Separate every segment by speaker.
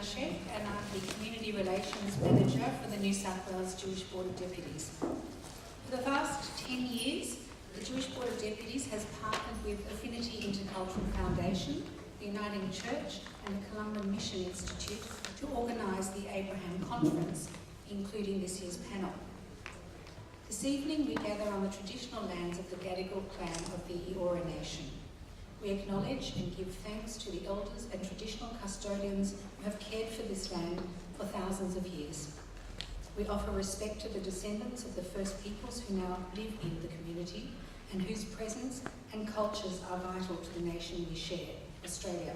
Speaker 1: Shek, and I'm the Community Relations Manager for the New South Wales Jewish Board of Deputies. For the past 10 years, the Jewish Board of Deputies has partnered with Affinity Intercultural Foundation, the Uniting Church and the Columban Mission Institute to organise the Abraham Conference, including this year's panel. This evening we gather on the traditional lands of the Gadigal clan of the Eora Nation. We acknowledge and give thanks to the elders and traditional custodians who have cared for this land for thousands of years. We offer respect to the descendants of the First Peoples who now live in the community and whose presence and cultures are vital to the nation we share, Australia.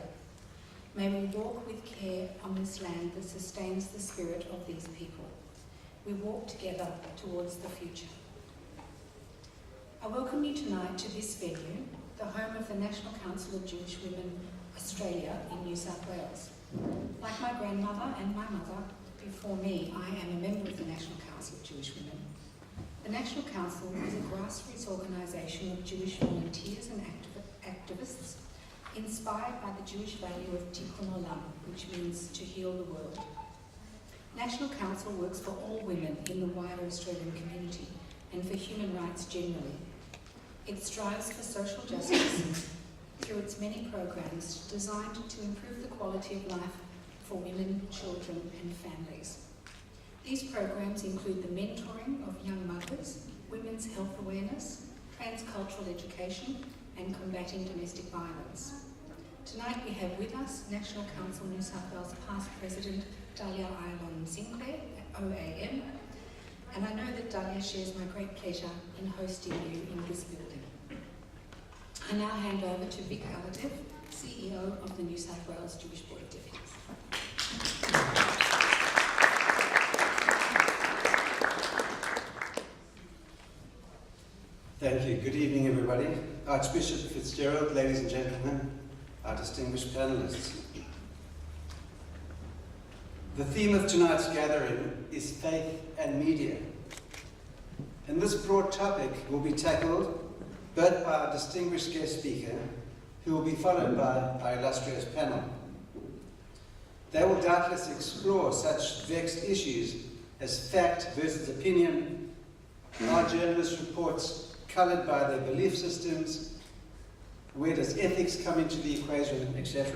Speaker 1: May we walk with care on this land that sustains the spirit of these people. We walk together towards the future. I welcome you tonight to this venue, the home of the National Council of Jewish Women Australia in New South Wales. Like my grandmother and my mother before me, I am a member of the National Council of Jewish Women. The National Council is a grassroots organisation of Jewish volunteers and activists inspired by the Jewish value of Tikkun Olam, which means to heal the world. National Council works for all women in the wider Australian community and for human rights generally. It strives for social justice through its many programs designed to improve the quality of life for women, children and families. These programs include the mentoring of young mothers, women's health awareness, transcultural education and combating domestic violence. Tonight we have with us National Council New South Wales past President Dalia Ayalon Sinclair, OAM, and I know that Dalia shares my great pleasure in hosting you in this building. I now hand over to Vic Aladev, CEO of the New South Wales Jewish Board of Deputies.
Speaker 2: Thank you. Good evening, everybody. Archbishop Fitzgerald, ladies and gentlemen, our distinguished panelists. The theme of tonight's gathering is faith and media. And this broad topic will be tackled both by our distinguished guest speaker, who will be followed by our illustrious panel. They will doubtless explore such vexed issues as fact versus opinion, are journalist reports coloured by their belief systems, where does ethics come into the equation, etc.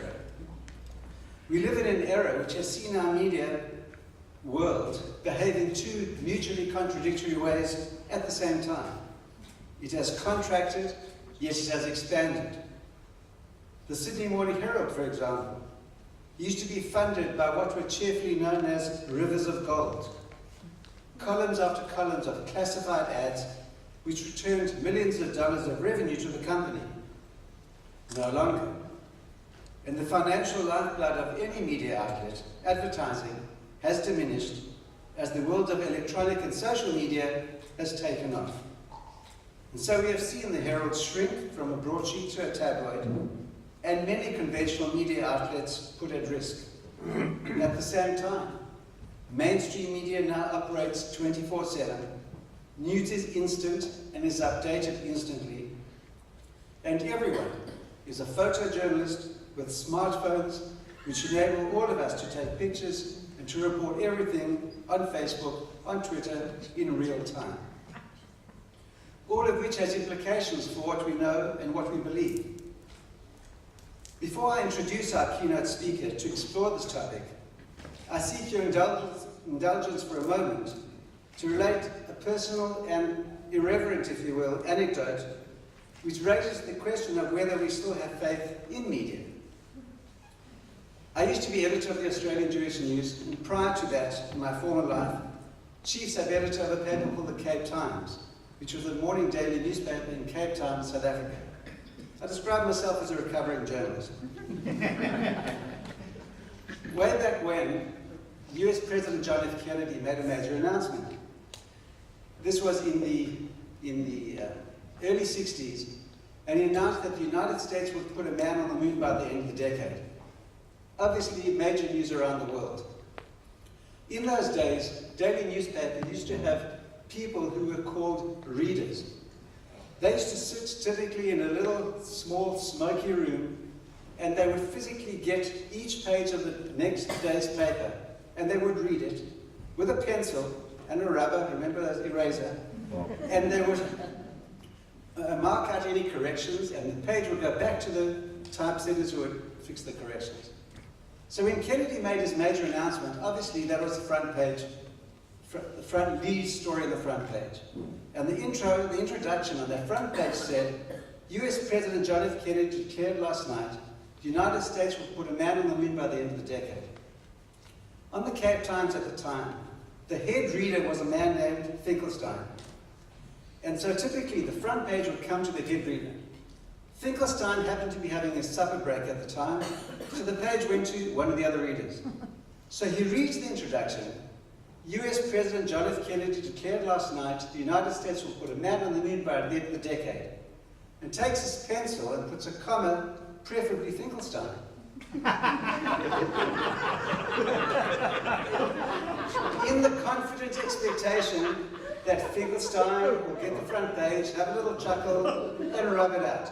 Speaker 2: We live in an era which has seen our media world behave in two mutually contradictory ways at the same time. It has contracted, yet it has expanded. The Sydney Morning Herald, for example, used to be funded by what were cheerfully known as rivers of gold. Columns after columns of classified ads which returned millions of dollars of revenue to the company. No longer. And the financial lifeblood of any media outlet, advertising, has diminished as the world of electronic and social media has taken off. And so we have seen the Herald shrink from a broadsheet to a tabloid, and many conventional media outlets put at risk. At the same time, mainstream media now operates 24/7. News is instant and is updated instantly. And everyone is a photojournalist with smartphones which enable all of us to take pictures and to report everything on Facebook, on Twitter, in real time. All of which has implications for what we know and what we believe. Before I introduce our keynote speaker to explore this topic, I seek your indulgence for a moment to relate a personal and irreverent, if you will, anecdote which raises the question of whether we still have faith in media. I used to be editor of the Australian Jewish News, and prior to that, in my former life, chief sub-editor of a paper called the Cape Times, which was a morning daily newspaper in Cape Town, South Africa. I describe myself as a recovering journalist. Way back when, US President John F. Kennedy made a major announcement. This was in the early 60s, and he announced that the United States would put a man on the moon by the end of the decade. Obviously, major news around the world. In those days, daily newspapers used to have people who were called readers. They used to sit typically in a little, small, smoky room and they would physically get each page of the next day's paper, and they would read it with a pencil and a rubber, remember that eraser, and they would mark out any corrections, and the page would go back to the typesetters who would fix the corrections. So when Kennedy made his major announcement, obviously that was the front page, the front lead story on the front page. And the introduction on that front page said, US President John F. Kennedy declared last night, the United States will put a man on the moon by the end of the decade. On the Cape Times at the time, the head reader was a man named Finkelstein. And so typically the front page would come to the head reader. Finkelstein happened to be having a supper break at the time, so the page went to one of the other readers. So he reads the introduction. US President John F. Kennedy declared last night the United States will put a man on the moon by the end of the decade. And takes his pencil and puts a comma, preferably Finkelstein. In the confident expectation that Finkelstein will get the front page, have a little chuckle, and rub it out.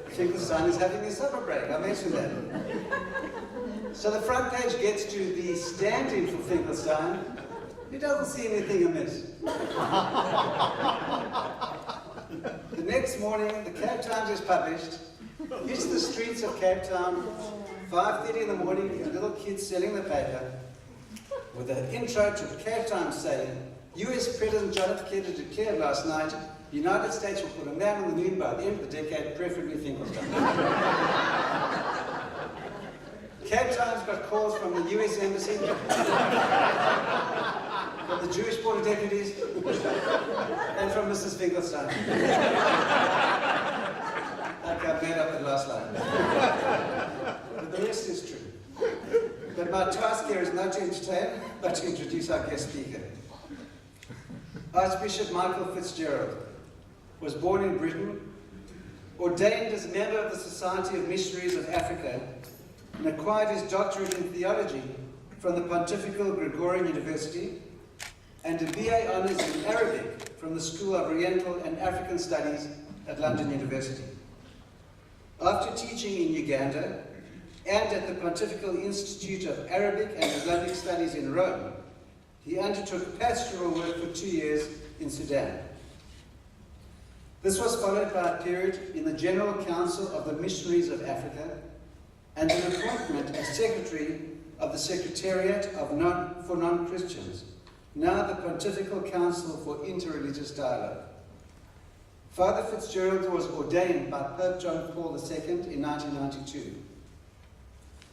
Speaker 2: Finkelstein is having his supper break, I mentioned that. So the front page gets to the stand-in for Finkelstein. He doesn't see anything amiss. The next morning, the Cape Times is published. Hits the streets of Cape Town, 5:30 in the morning, a little kid selling the paper, with an intro to the Cape Times saying, US President John F. Kennedy declared last night, the United States will put a man on the moon by the end of the decade, preferably Finkelstein. Cape Times got calls from the US Embassy, from the Jewish Board of Deputies, and from Mrs. Finkelstein. Okay, I've made up the last line. But the rest is true. But my task here is not to entertain, but to introduce our guest speaker. Archbishop Michael Fitzgerald was born in Britain, ordained as a member of the Society of Missionaries of Africa, and acquired his doctorate in theology from the Pontifical Gregorian University, and a BA Honours in Arabic from the School of Oriental and African Studies at London University. After teaching in Uganda and at the Pontifical Institute of Arabic and Islamic Studies in Rome, he undertook pastoral work for 2 years in Sudan. This was followed by a period in the General Council of the Missionaries of Africa and an appointment as Secretary of the Secretariat for Non-Christians, now the Pontifical Council for Interreligious Dialogue. Father Fitzgerald was ordained by Pope John Paul II in 1992.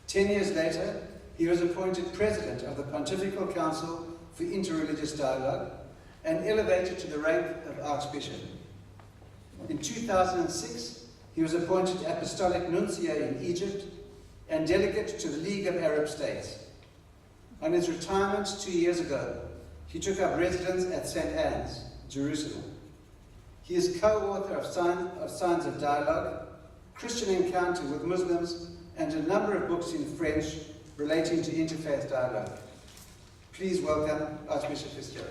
Speaker 2: 10 years later, he was appointed President of the Pontifical Council for Interreligious Dialogue and elevated to the rank of Archbishop. In 2006, he was appointed Apostolic Nuncio in Egypt and delegate to the League of Arab States. On his retirement 2 years ago, he took up residence at St. Anne's, Jerusalem. He is co-author of Signs of Dialogue, Christian Encounter with Muslims, and a number of books in French relating to interfaith dialogue. Please welcome Archbishop Fitzgerald.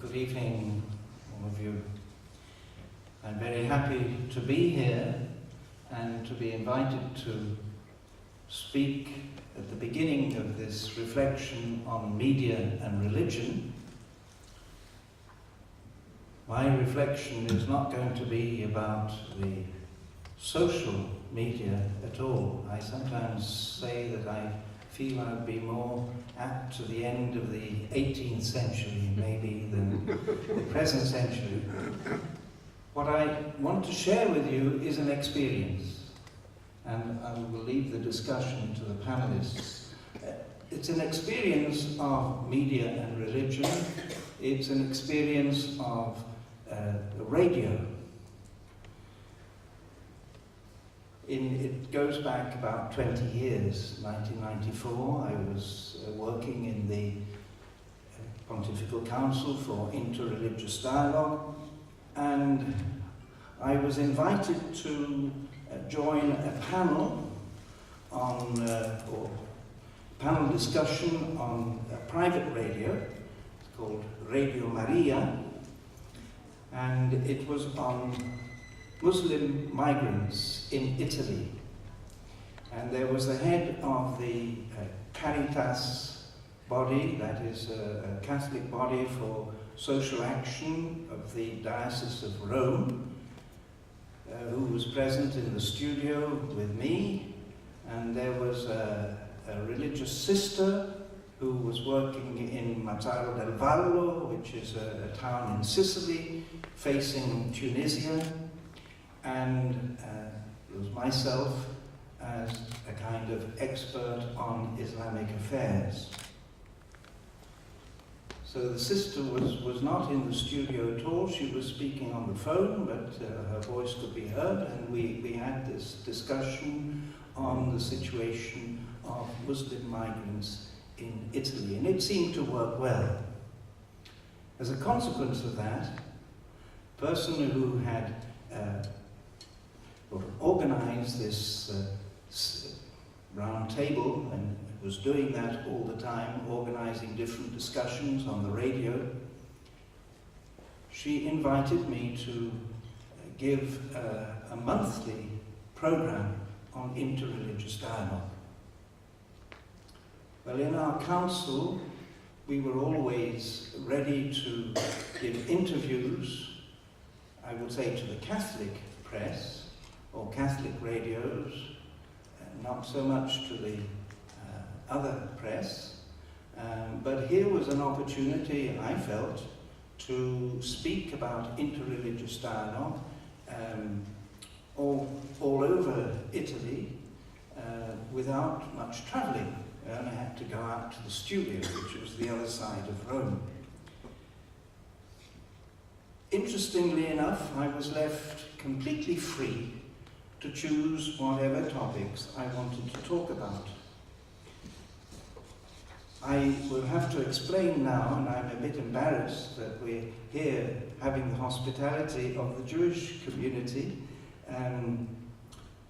Speaker 3: Good evening, all of you. I'm very happy to be here and to be invited to speak at the beginning of this reflection on media and religion. My reflection is not going to be about the social media at all. I sometimes say that I feel I would be more apt to the end of the 18th century maybe than the present century. What I want to share with you is an experience, and I will leave the discussion to the panelists. It's an experience of media and religion. It's an experience of the radio. It goes back about 20 years. 1994, I was working in the Pontifical Council for Interreligious Dialogue, and I was invited to join a panel on, or panel discussion on a private radio. It's called Radio Maria, and it was on Muslim migrants in Italy. And there was the head of the Caritas body, that is a Catholic body for social action of the Diocese of Rome, who was present in the studio with me, and there was a religious sister who was working in Mazzaro del Vallo, which is a town in Sicily facing Tunisia, and it was myself as a kind of expert on Islamic affairs. So the sister was not in the studio at all. She was speaking on the phone, but her voice could be heard, and we had this discussion on the situation of Muslim migrants in Italy, and it seemed to work well. As a consequence of that, the person who had organized this round table and was doing that all the time, organizing different discussions on the radio, she invited me to give a monthly program on interreligious dialogue. Well, in our council, we were always ready to give interviews, I would say, to the Catholic press or Catholic radios, not so much to the other press, but here was an opportunity, I felt, to speak about interreligious dialogue all over Italy without much travelling. I only had to go out to the studio, which was the other side of Rome. Interestingly enough, I was left completely free to choose whatever topics I wanted to talk about. I will have to explain now, and I'm a bit embarrassed that we're here having the hospitality of the Jewish community.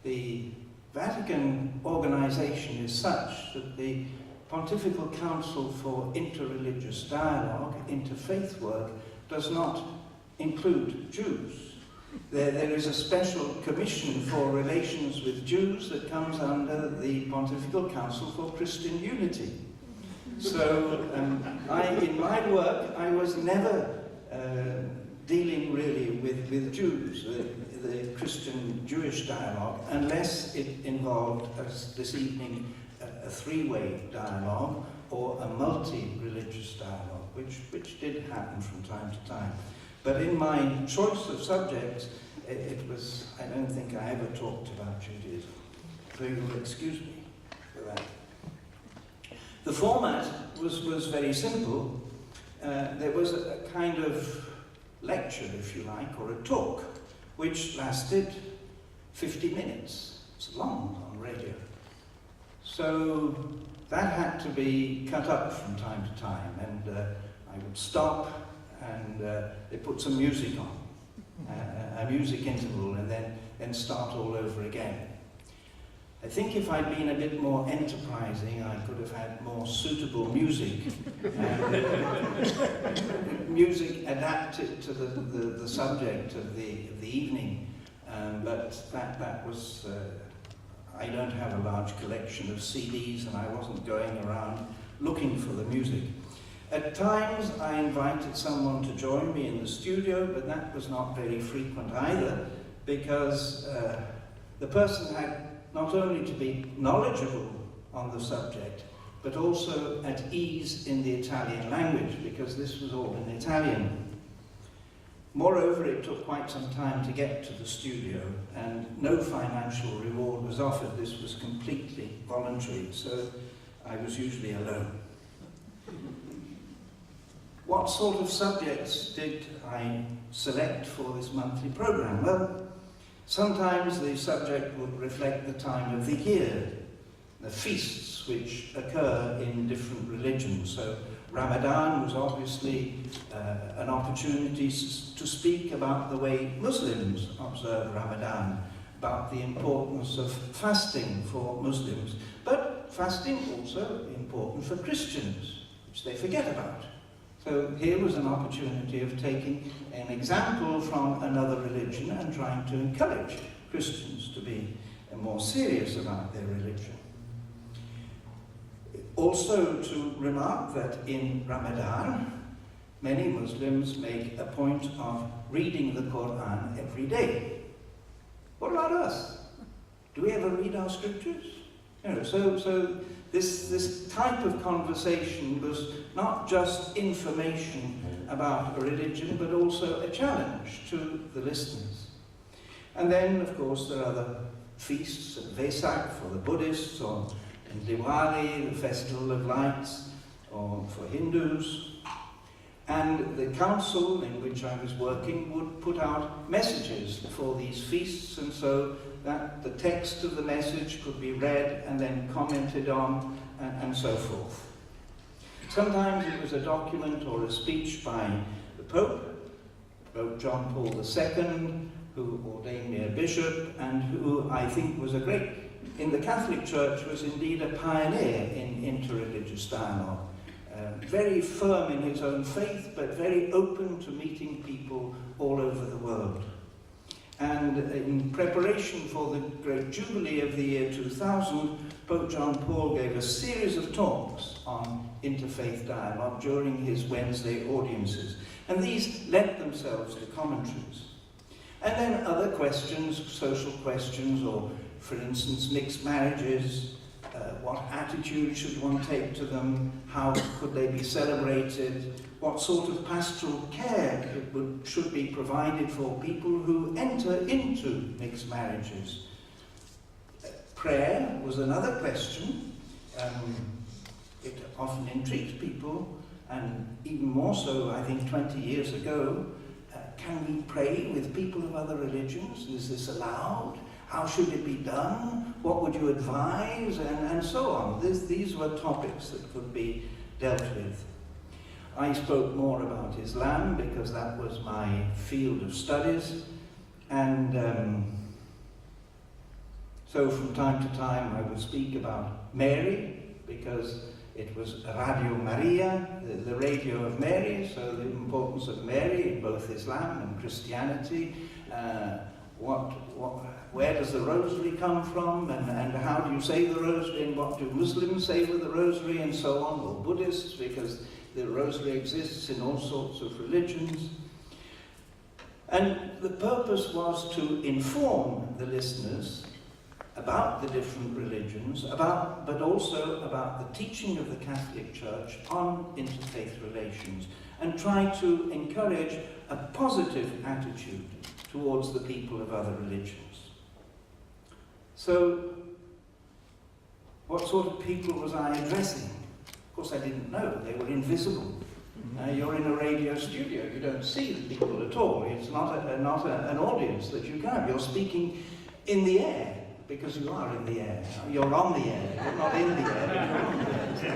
Speaker 3: The Vatican organization is such that the Pontifical Council for Interreligious Dialogue, Interfaith Work, does not include Jews. There is a special commission for relations with Jews that comes under the Pontifical Council for Christian Unity. So in my work, I was never dealing really with Jews, the Christian-Jewish dialogue, unless it involved, as this evening, a three-way dialogue or a multi-religious dialogue, which did happen from time to time. But in my choice of subjects, it was, I don't think I ever talked about Judaism. So you will excuse me for that. The format was very simple. There was a kind of lecture, if you like, or a talk, which lasted 50 minutes. It's long on radio. So that had to be cut up from time to time, and I would stop, and they put some music on, a music interval, and then start all over again. I think if I'd been a bit more enterprising, I could have had more suitable music, music adapted to the subject of the evening. But that was, I don't have a large collection of CDs, and I wasn't going around looking for the music. At times, I invited someone to join me in the studio, but that was not very frequent either, because the person had not only to be knowledgeable on the subject, but also at ease in the Italian language, because this was all in Italian. Moreover, it took quite some time to get to the studio, and no financial reward was offered. This was completely voluntary, so I was usually alone. What sort of subjects did I select for this monthly program? Well, sometimes the subject would reflect the time of the year, the feasts which occur in different religions. So Ramadan was obviously an opportunity to speak about the way Muslims observe Ramadan, about the importance of fasting for Muslims, but fasting also important for Christians, which they forget about. So here was an opportunity of taking an example from another religion and trying to encourage Christians to be more serious about their religion. Also to remark that in Ramadan, many Muslims make a point of reading the Quran every day. What about us? Do we ever read our scriptures? You know, so this type of conversation was not just information about a religion, but also a challenge to the listeners. And then, of course, there are the feasts of Vesak for the Buddhists, or in Diwali, the Festival of Lights, or for Hindus. And the council in which I was working would put out messages for these feasts, and so that the text of the message could be read and then commented on, and so forth. Sometimes it was a document or a speech by the Pope, Pope John Paul II, who ordained me a bishop, and who I think was in the Catholic Church, was indeed a pioneer in interreligious dialogue. Very firm in his own faith, but very open to meeting people all over the world. And in preparation for the great jubilee of the year 2000, Pope John Paul gave a series of talks on interfaith dialogue during his Wednesday audiences. And these lent themselves to commentaries. And then other questions, social questions, or for instance, mixed marriages. What attitude should one take to them? How could they be celebrated? What sort of pastoral care should be provided for people who enter into mixed marriages? Prayer was another question. It often intrigues people, and even more so, I think, 20 years ago. Can we pray with people of other religions? Is this allowed? How should it be done? What would you advise? And so on. These were topics that could be dealt with. I spoke more about Islam because that was my field of studies. And so from time to time I would speak about Mary, because it was Radio Maria, the radio of Mary, so the importance of Mary in both Islam and Christianity. Where does the rosary come from, and how do you say the rosary, and what do Muslims say with the rosary, and so on, or Buddhists, because the rosary exists in all sorts of religions. And the purpose was to inform the listeners about the different religions, but also about the teaching of the Catholic Church on interfaith relations, and try to encourage a positive attitude towards the people of other religions. So, what sort of people was I addressing? Of course, I didn't know. They were invisible. You're in a radio studio. You don't see the people at all. It's not an audience that you can have. You're speaking in the air, because you are in the air. You're on the air. You're not in the air, but you're on the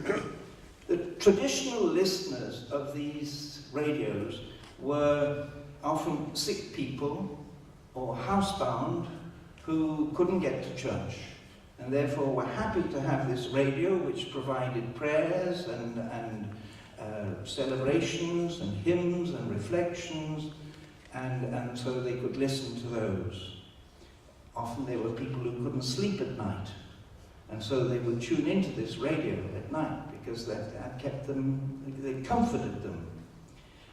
Speaker 3: air. The traditional listeners of these radios were often sick people or housebound who couldn't get to church, and therefore were happy to have this radio which provided prayers and celebrations and hymns and reflections, and so they could listen to those. Often there were people who couldn't sleep at night, and so they would tune into this radio at night because that kept them, they comforted them.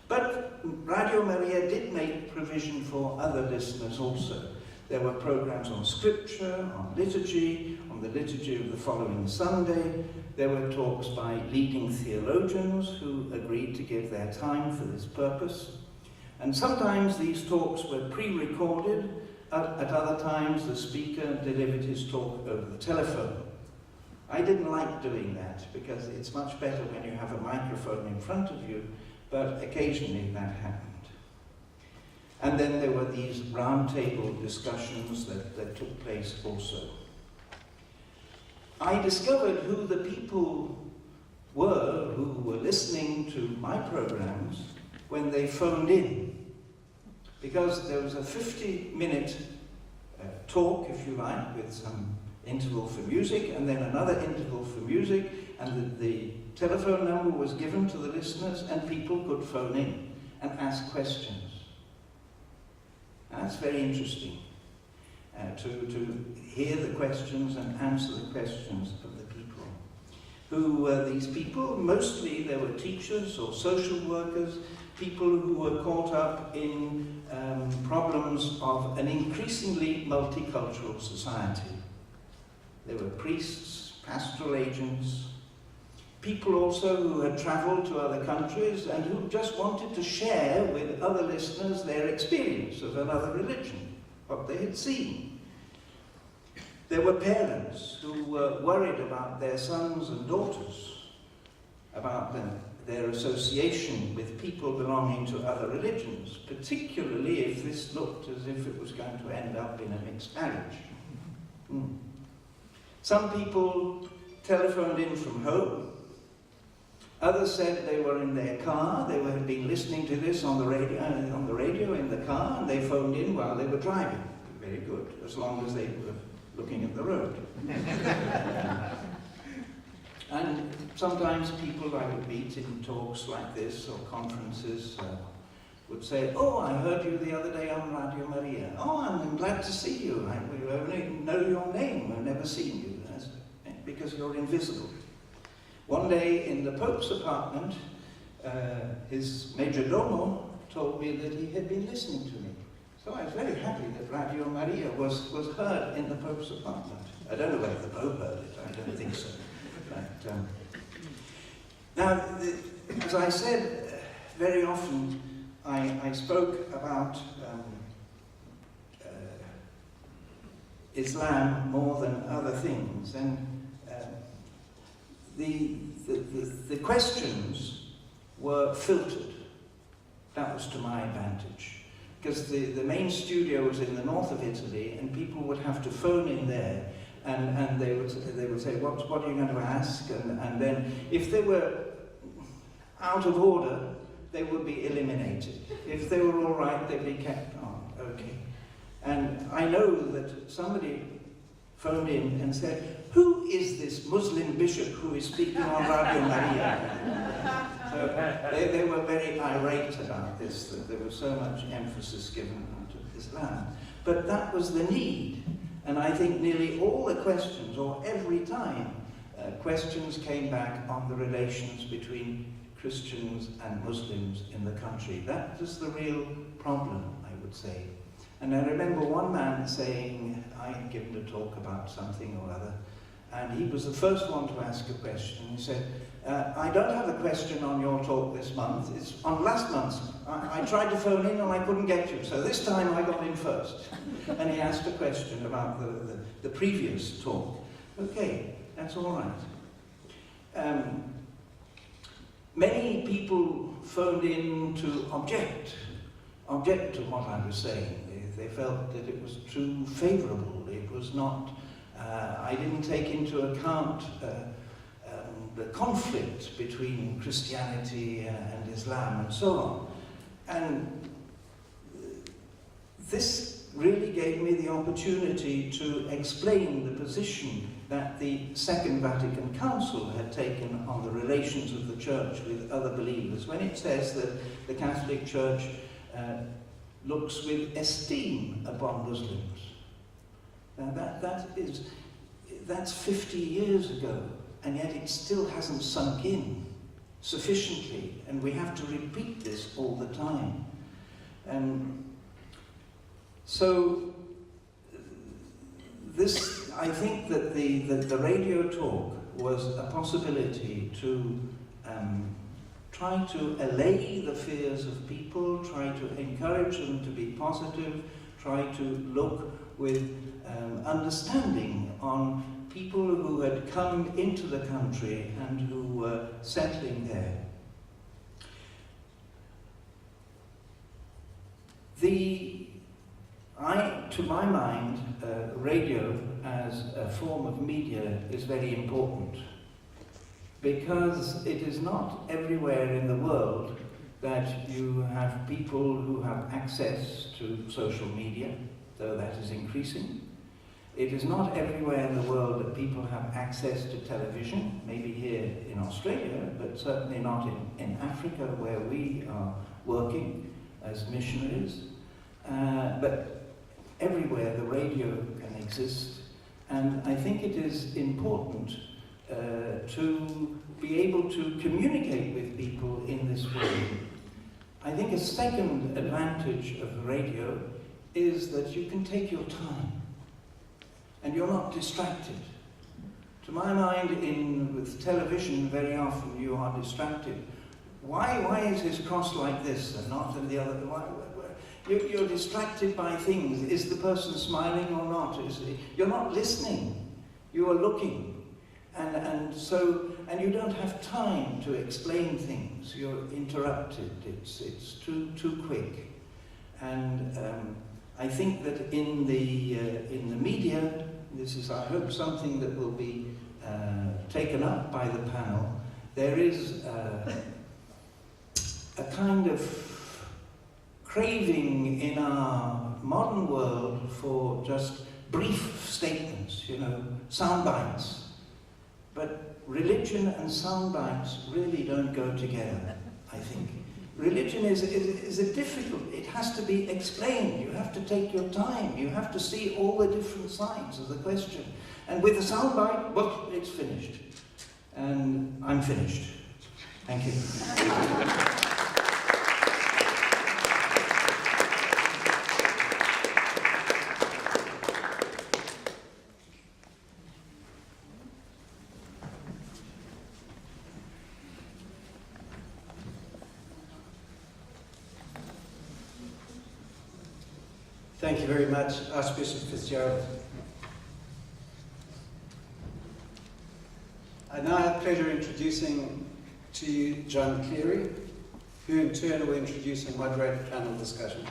Speaker 3: But Radio Maria did make provision for other listeners also. There were programs on scripture, on liturgy, on the liturgy of the following Sunday. There were talks by leading theologians who agreed to give their time for this purpose. And sometimes these talks were pre-recorded. At other times, the speaker delivered his talk over the telephone. I didn't like doing that because it's much better when you have a microphone in front of you, but occasionally that happened. And then there were these roundtable discussions that took place also. I discovered who the people were who were listening to my programs when they phoned in, because there was a 50-minute talk, if you like, with some interval for music, and then another interval for music, and the telephone number was given to the listeners, and people could phone in and ask questions. And that's very interesting, to hear the questions and answer the questions of the people. Who were these people? Mostly they were teachers or social workers, people who were caught up in problems of an increasingly multicultural society. There were priests, pastoral agents, people also who had travelled to other countries and who just wanted to share with other listeners their experience of another religion, what they had seen. There were parents who were worried about their sons and daughters, about their association with people belonging to other religions, particularly if this looked as if it was going to end up in a mixed marriage. Some people telephoned in from home. Others said they were in their car. They had been listening to this on the radio in the car, and they phoned in while they were driving. Very good, as long as they were looking at the road. And sometimes people I would meet in talks like this or conferences would say, "Oh, I heard you the other day on Radio Maria. Oh, I'm glad to see you. We only know your name. I've never seen you because you're invisible." One day in the Pope's apartment, his major domo told me that he had been listening to me. So I was very happy that Radio Maria was heard in the Pope's apartment. I don't know whether the Pope heard it. I don't think so. But, now, as I said, very often I spoke about Islam more than other things, and the questions were filtered. That was to my advantage, because the main studio was in the north of Italy, and people would have to phone in there, and they would say, what are you going to ask? And then if they were out of order, they would be eliminated. If they were all right, they'd be kept on. Okay. And I know that somebody phoned in and said, "Who is this Muslim bishop who is speaking on Radio Maria?" So they were very irate about this, that there was so much emphasis given to Islam. But that was the need. And I think nearly all the questions, or every time, questions came back on the relations between Christians and Muslims in the country. That was the real problem, I would say. And I remember one man saying, I had given a talk about something or other, and he was the first one to ask a question. He said, "I don't have a question on your talk this month. It's on last month's. I tried to phone in and I couldn't get you, so this time I got in first." And he asked a question about the previous talk. Okay, that's all right. Many people phoned in to object to what I was saying. They felt that it was too favourable. It was not, I didn't take into account the conflict between Christianity and Islam and so on. And this really gave me the opportunity to explain the position that the Second Vatican Council had taken on the relations of the Church with other believers, when it says that the Catholic Church looks with esteem upon Muslims. Now that's 50 years ago, and yet it still hasn't sunk in sufficiently, and we have to repeat this all the time. So this, I think that the radio talk was a possibility to try to allay the fears of people, try to encourage them to be positive, try to look with understanding on people who had come into the country and who were settling there. To my mind, radio as a form of media is very important, because it is not everywhere in the world that you have people who have access to social media, though that is increasing. It is not everywhere in the world that people have access to television, maybe here in Australia, but certainly not in Africa where we are working as missionaries. But everywhere the radio can exist, and I think it is important to be able to communicate with people in this way. I think a second advantage of radio is that you can take your time and you're not distracted. To my mind, with television, very often you are distracted. Why is this cross like this and not in the other? You're distracted by things. Is the person smiling or not? You're not listening. You are looking. And you don't have time to explain things. You're interrupted. It's too quick. And I think that in the media, this is, I hope, something that will be taken up by the panel. There is a kind of craving in our modern world for just brief statements, sound bites. But religion and sound bites really don't go together, I think. Religion is a difficult, it has to be explained. You have to take your time. You have to see all the different sides of the question. And with a sound bite, well, it's finished. And I'm finished. Thank you.
Speaker 2: Thank you very much, Archbishop Fitzgerald. I now have pleasure introducing to you John Cleary, who in turn will introduce and moderate a panel discussion.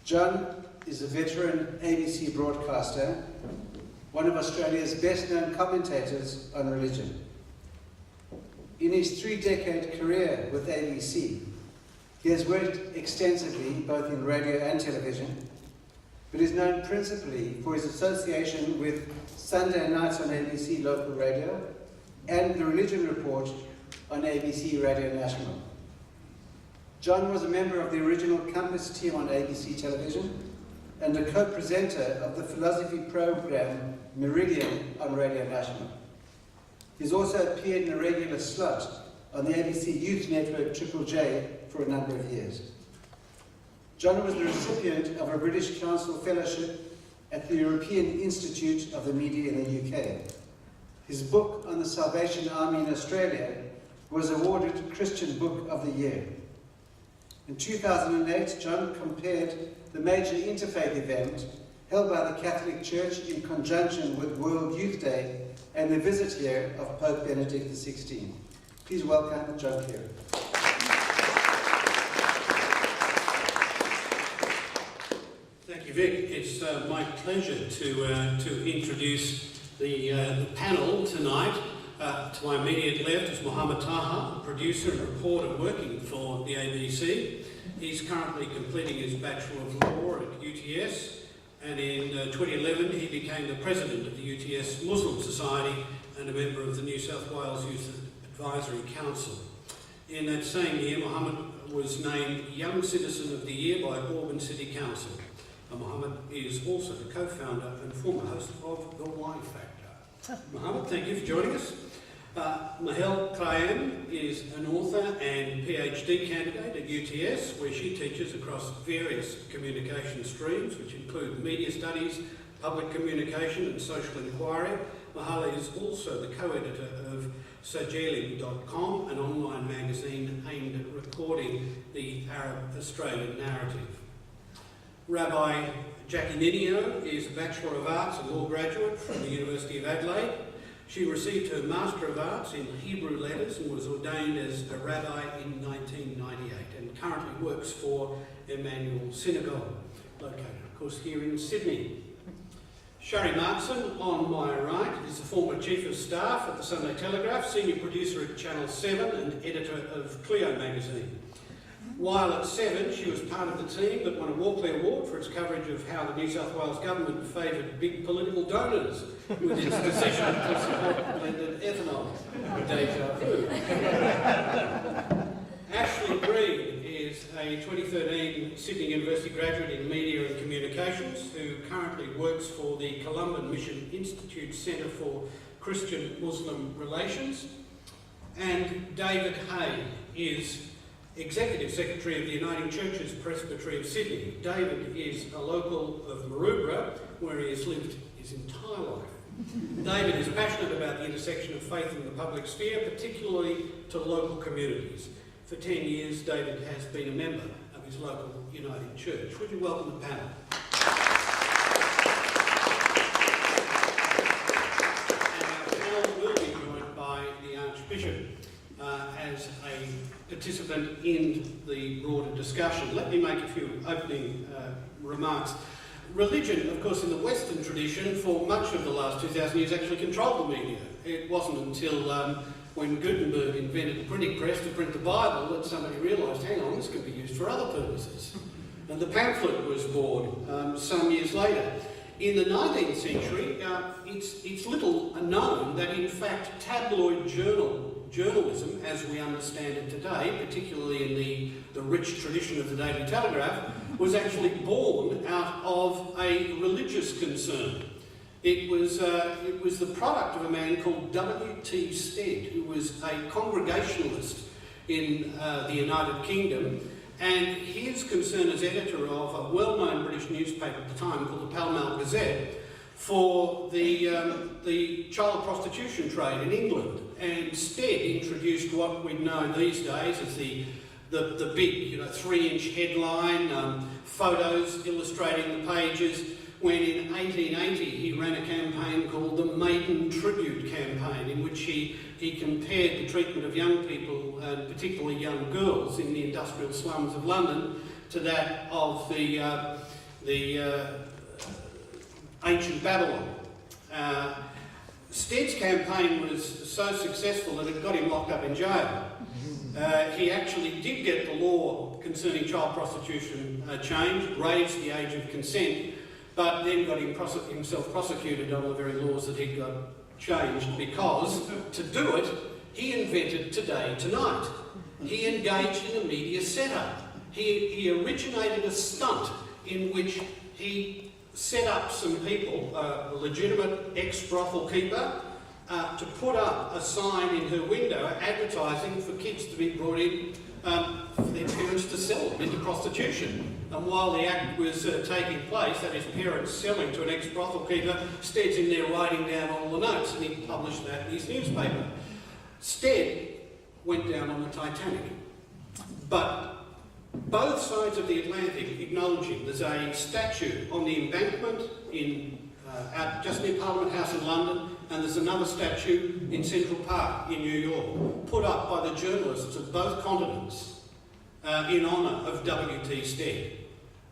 Speaker 2: John is a veteran ABC broadcaster, one of Australia's best-known commentators on religion. In his 3-decade career with ABC, he has worked extensively both in radio and television, but is known principally for his association with Sunday Nights on ABC Local Radio and The Religion Report on ABC Radio National. John was a member of the original Compass team on ABC Television and a co-presenter of the philosophy program Meridian on Radio National. He's also appeared in a regular slot on the ABC Youth Network Triple J for a number of years. John was the recipient of a British Council Fellowship at the European Institute of the Media in the UK. His book on the Salvation Army in Australia was awarded Christian Book of the Year. In 2008, John compared the major interfaith event held by the Catholic Church in conjunction with World Youth Day and the visit here of Pope Benedict XVI. Please welcome John Cleary.
Speaker 4: Thank you, Vic. It's my pleasure to introduce the panel tonight. To my immediate left is Mohammed Taha, a producer and reporter working for the ABC. He's currently completing his Bachelor of Law at UTS, and in 2011 he became the president of the UTS Muslim Society and a member of the New South Wales Youth Advisory Council. In that same year, Mohammed was named Young Citizen of the Year by Auburn City Council. Mohammed is also the co-founder and former host of The Y Factor. Mohammed, thank you for joining us. Mahel Kayam is an author and PhD candidate at UTS, where she teaches across various communication streams, which include media studies, public communication and social inquiry. Mahal is also the co-editor of Sajelim.com, an online magazine aimed at recording the Arab-Australian narrative. Rabbi Jackie Ninio is a Bachelor of Arts and Law graduate from the University of Adelaide. She received her Master of Arts in Hebrew Letters and was ordained as a rabbi in 1998 and currently works for Emmanuel Synagogue, located, of course, here in Sydney. Shari Markson, on my right, is the former Chief of Staff at the Sunday Telegraph, Senior Producer at Channel 7 and Editor of Clio magazine. While at Seven, she was part of the team that won a Walkley Award for its coverage of how the New South Wales government favoured big political donors with its decision to support blended ethanol. Deja vu. Ashley Green is a 2013 Sydney University graduate in Media and Communications who currently works for the Columban Mission Institute Centre for Christian-Muslim Relations. And David Hay is Executive Secretary of the Uniting Churches Presbytery of Sydney. David is a local of Maroubra, where he has lived his entire life. David is passionate about the intersection of faith and the public sphere, particularly to local communities. For 10 years, David has been a member of his local Uniting Church. Would you welcome the panel? And our panel will be joined by the Archbishop as a participant in the broader discussion. Let me make a few opening remarks. Religion, of course, in the Western tradition, for much of the last 2,000 years, actually controlled the media. It wasn't until when Gutenberg invented the printing press to print the Bible that somebody realised, hang on, this could be used for other purposes. And the pamphlet was born some years later. In the 19th century, it's little known that, in fact, tabloid journalism, as we understand it today, particularly in the rich tradition of the Daily Telegraph, was actually born out of a religious concern. It was the product of a man called W.T. Stead, who was a Congregationalist in the United Kingdom, and his concern as editor of a well-known British newspaper at the time called the Pall Mall Gazette for the child prostitution trade in England. And Stead introduced what we know these days as the big, 3-inch headline, photos illustrating the pages, when in 1880 he ran a campaign called the Maiden Tribute Campaign, in which he compared the treatment of young people, and particularly young girls, in the industrial slums of London to that of the ancient Babylon. Stead's campaign was so successful that it got him locked up in jail. He actually did get the law concerning child prostitution changed, raised the age of consent, but then got himself prosecuted on the very laws that he'd got changed, because to do it, he invented Today Tonight. He engaged in a media setup. He originated a stunt in which he set up some people, a legitimate ex-brothel keeper, to put up a sign in her window advertising for kids to be brought in for their parents to sell them into prostitution. And while the act was taking place, that is, parents selling to an ex-brothel keeper, Stead's in there writing down all the notes, and he published that in his newspaper. Stead went down on the Titanic. But both sides of the Atlantic acknowledge him. There's a statue on the embankment out just near Parliament House in London, and there's another statue in Central Park in New York, put up by the journalists of both continents in honour of W.T. Stead.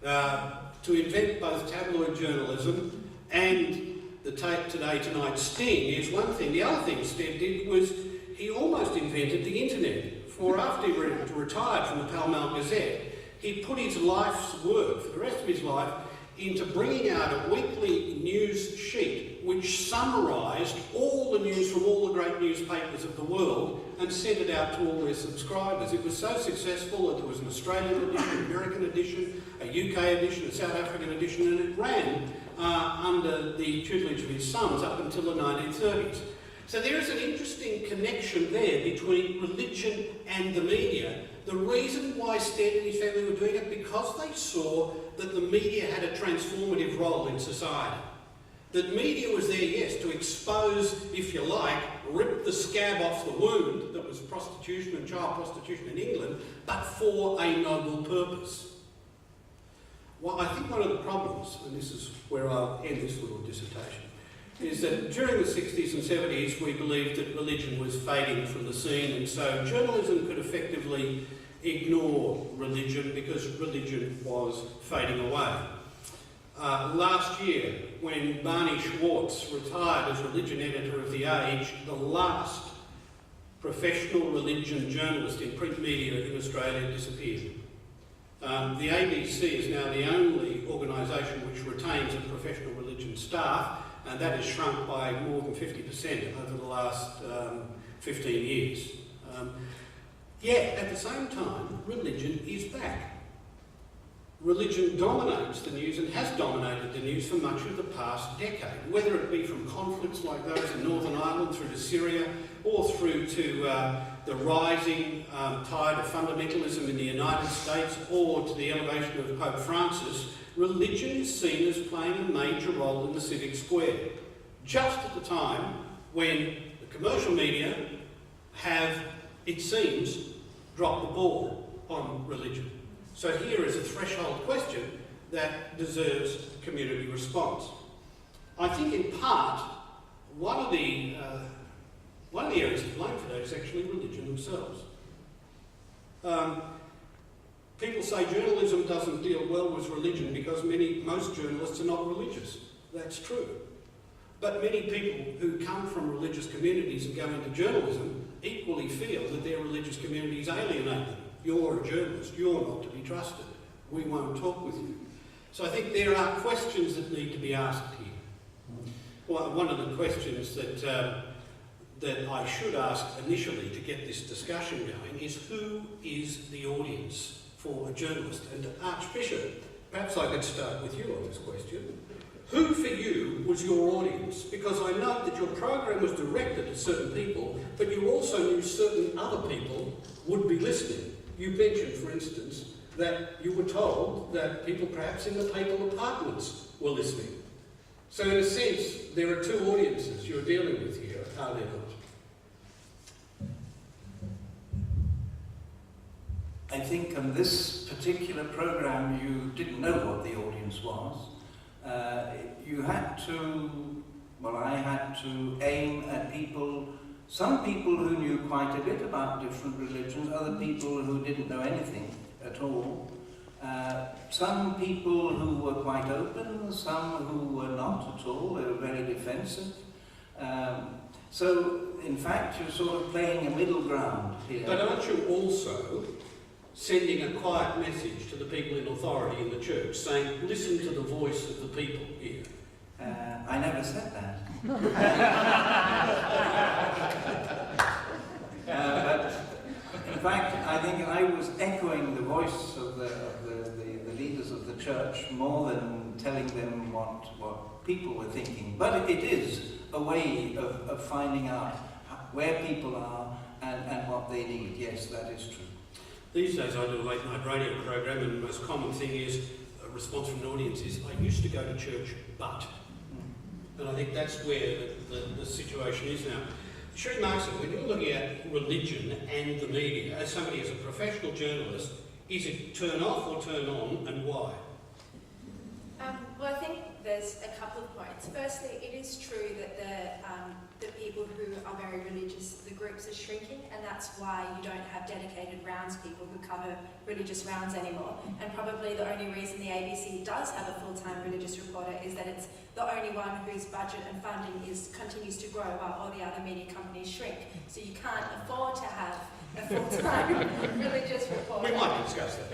Speaker 4: To invent both tabloid journalism and the Today Tonight sting is one thing. The other thing Stead did was he almost invented the internet. For after he retired from the Pall Mall Gazette, he put his life's work, for the rest of his life, into bringing out a weekly news sheet which summarised all the news from all the great newspapers of the world and sent it out to all their subscribers. It was so successful that there was an Australian edition, an American edition, a UK edition, a South African edition, and it ran under the tutelage of his sons up until the 1930s. So there is an interesting connection there between religion and the media. The reason why Stead and his family were doing it, because they saw that the media had a transformative role in society. That media was there, yes, to expose, if you like, rip the scab off the wound that was prostitution and child prostitution in England, but for a noble purpose. Well, I think one of the problems, and this is where I'll end this little dissertation, is that during the 60s and 70s we believed that religion was fading from the scene, and so journalism could effectively ignore religion because religion was fading away. Last year, when Barney Schwartz retired as religion editor of The Age, the last professional religion journalist in print media in Australia disappeared. The ABC is now the only organisation which retains a professional religion staff, and that has shrunk by more than 50% over the last 15 years. Yet, at the same time, religion is back. Religion dominates the news and has dominated the news for much of the past decade, whether it be from conflicts like those in Northern Ireland through to Syria, or through to the rising tide of fundamentalism in the United States, or to the elevation of Pope Francis. Religion is seen as playing a major role in the civic square, just at the time when the commercial media have, it seems, dropped the ball on religion. So here is a threshold question that deserves community response. I think in part, one of the areas of blame for that is actually religion themselves. People say journalism doesn't deal well with religion because most journalists are not religious. That's true. But many people who come from religious communities and go into journalism equally feel that their religious communities alienate them. You're a journalist, you're not to be trusted. We won't talk with you. So I think there are questions that need to be asked here. Well, one of the questions that I should ask initially to get this discussion going is, who is the audience for a journalist? And Archbishop, perhaps I could start with you on this question. Who for you was your audience? Because I know that your program was directed at certain people, but you also knew certain other people would be listening. You mentioned, for instance, that you were told that people perhaps in the papal apartments were listening. So in a sense, there are two audiences you're dealing with here, are there not?
Speaker 3: I think on this particular program you didn't know what the audience was. You had to, well, I had to aim at people, some people who knew quite a bit about different religions, other people who didn't know anything at all, some people who were quite open, some who were not at all, they were very defensive. So, in fact, you're sort of playing a middle ground here.
Speaker 4: But aren't you also sending a quiet message to the people in authority in the church, saying, listen to the voice of the people here?
Speaker 3: I never said that. But in fact, I think I was echoing the voice of the leaders of the church more than telling them what people were thinking. But it is a way of finding out where people are and what they need. Yes, that is true.
Speaker 4: These days I do a late night radio program, and the most common thing is a response from an audience is, I used to go to church, but. And I think that's where the situation is now. Sherry Markson, when you're looking at religion and the media, as somebody as a professional journalist, is it turn off or turn on, and why?
Speaker 5: Well, I think there's a couple of points. Firstly, it is true that the people who are very religious, the groups are shrinking, and that's why you don't have dedicated rounds people who cover religious rounds anymore. And probably the only reason the ABC does have a full-time religious reporter is that it's the only one whose budget and funding continues to grow while all the other media companies shrink. So you can't afford to have a full-time religious reporter.
Speaker 4: We might discuss that.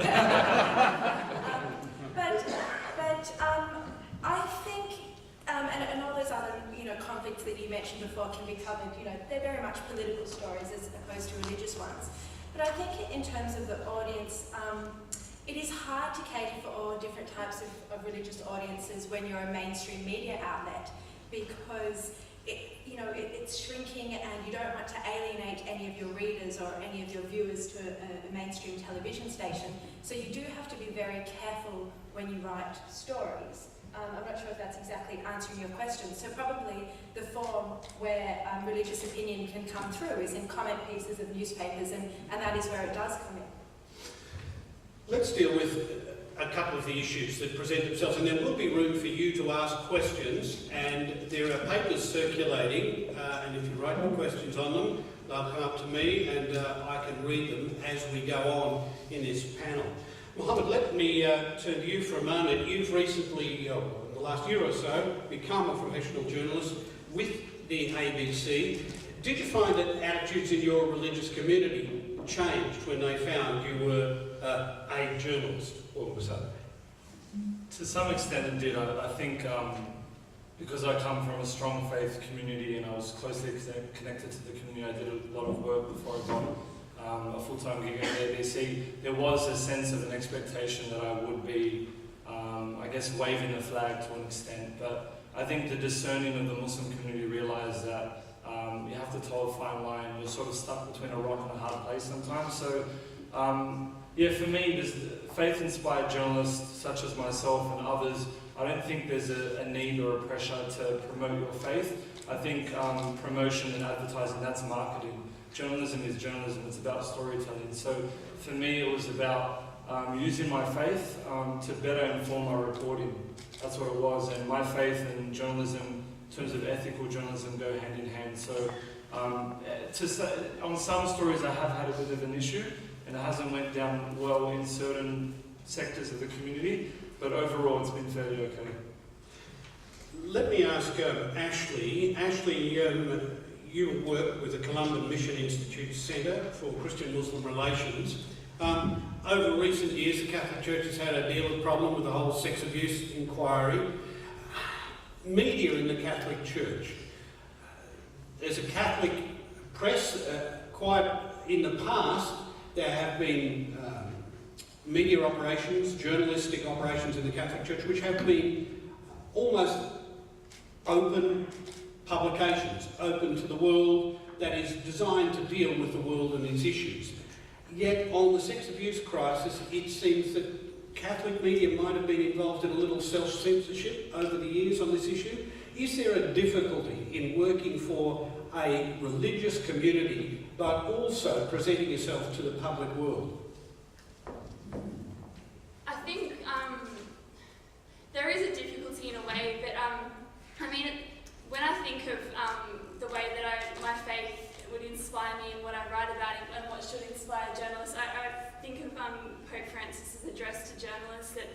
Speaker 5: I think, and all those other, conflicts that you mentioned before can be covered, they're very much political stories as opposed to religious ones. But I think in terms of the audience, it is hard to cater for all different types of religious audiences when you're a mainstream media outlet, because it's shrinking and you don't want to alienate any of your readers or any of your viewers to a mainstream television station. So you do have to be very careful when you write stories. I'm not sure if that's exactly answering your question. So probably the form where religious opinion can come through is in comment pieces of newspapers, and that is where it does come in.
Speaker 4: Let's deal with a couple of the issues that present themselves, and there will be room for you to ask questions, and there are papers circulating, and if you write your questions on them, they'll come up to me and I can read them as we go on in this panel. Mohammed, let me turn to you for a moment. You've recently, in the last year or so, become a professional journalist with the ABC. Did you find that attitudes in your religious community changed when they found you were a journalist all of a sudden?
Speaker 6: To some extent it did. I think because I come from a strong faith community and I was closely connected to the community, I did a lot of work before I got a full-time gig at the ABC. There was a sense of an expectation that I would be, I guess, waving the flag to an extent. But I think the discerning of the Muslim community realised that you have to toe a fine line. You're sort of stuck between a rock and a hard place sometimes. So, yeah, for me, there's faith-inspired journalists such as myself and others. I don't think there's a need or a pressure to promote your faith. I think promotion and advertising, that's marketing. Journalism is journalism, it's about storytelling. So for me, it was about using my faith to better inform my reporting. That's what it was, and my faith and journalism, in terms of ethical journalism, go hand in hand. So on some stories I have had a bit of an issue, and it hasn't went down well in certain sectors of the community, but overall it's been fairly okay.
Speaker 4: Let me ask Ashley. Ashley, you work with the Columban Mission Institute Centre for Christian-Muslim Relations. Over recent years, the Catholic Church has had a deal of problem with the whole sex abuse inquiry. Media in the Catholic Church. There's a Catholic press. Quite in the past, there have been media operations, journalistic operations in the Catholic Church, which have been almost open publications, open to the world, that is designed to deal with the world and its issues. Yet on the sex abuse crisis, it seems that Catholic media might have been involved in a little self-censorship over the years on this issue. Is there a difficulty in working for a religious community, but also presenting yourself to the public world?
Speaker 7: I think there is a difficulty in a way, but I mean, when I think of the way that my faith would inspire me and what I write about and what should inspire journalists, I think of Pope Francis's address to journalists that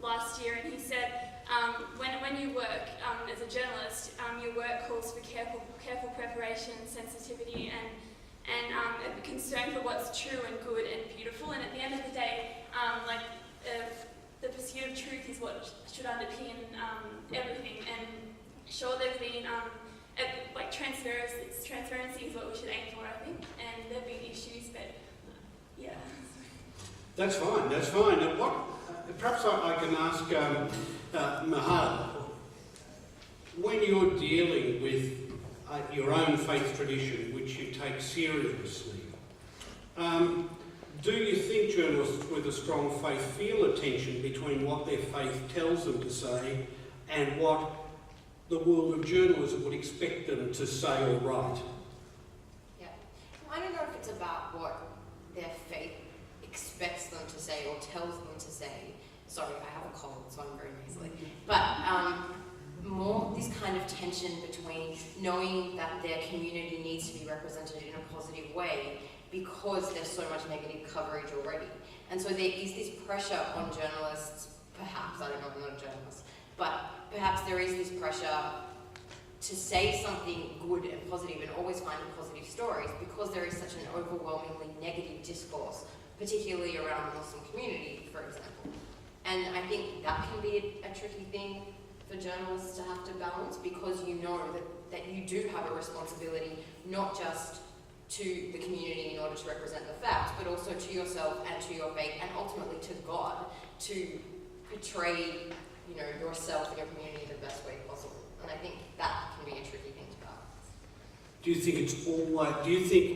Speaker 7: last year, and he said, when you work as a journalist, your work calls for careful preparation, sensitivity, and concern for what's true and good and beautiful. And at the end of the day, the pursuit of truth is what should underpin everything. And sure, there's been transparency is what we should aim for, I think. And there've been issues, but yeah.
Speaker 4: That's fine. That's fine. And perhaps I can ask Mahal, when you're dealing with your own faith tradition, which you take seriously, do you think journalists with a strong faith feel a tension between what their faith tells them to say and what the world of journalism would expect them to say or write?
Speaker 8: Yeah. I don't know if it's about what their faith expects them to say or tells them to say. Sorry, I have a cold, so I'm very nasally. But more this kind of tension between knowing that their community needs to be represented in a positive way because there's so much negative coverage already. And so there is this pressure on journalists, perhaps, I don't know, I'm not a journalist, but perhaps there is this pressure to say something good and positive and always find positive stories because there is such an overwhelmingly negative discourse, particularly around the Muslim community, for example. And I think that can be a tricky thing for journalists to have to balance because you know that you do have a responsibility not just to the community in order to represent the facts, but also to yourself and to your faith and ultimately to God to portray yourself and your community in the best way possible. And I think that can be a tricky thing to balance.
Speaker 4: Do you think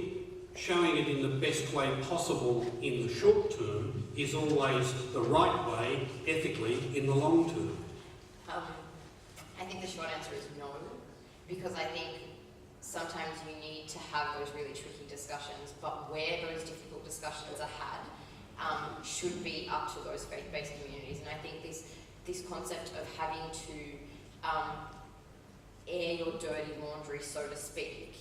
Speaker 4: showing it in the best way possible in the short term is always the right way, ethically, in the long term?
Speaker 8: I think the short answer is no, because I think sometimes you need to have those really tricky discussions, but where those difficult discussions are had should be up to those faith-based communities. And I think this concept of having to air your dirty laundry, so to speak,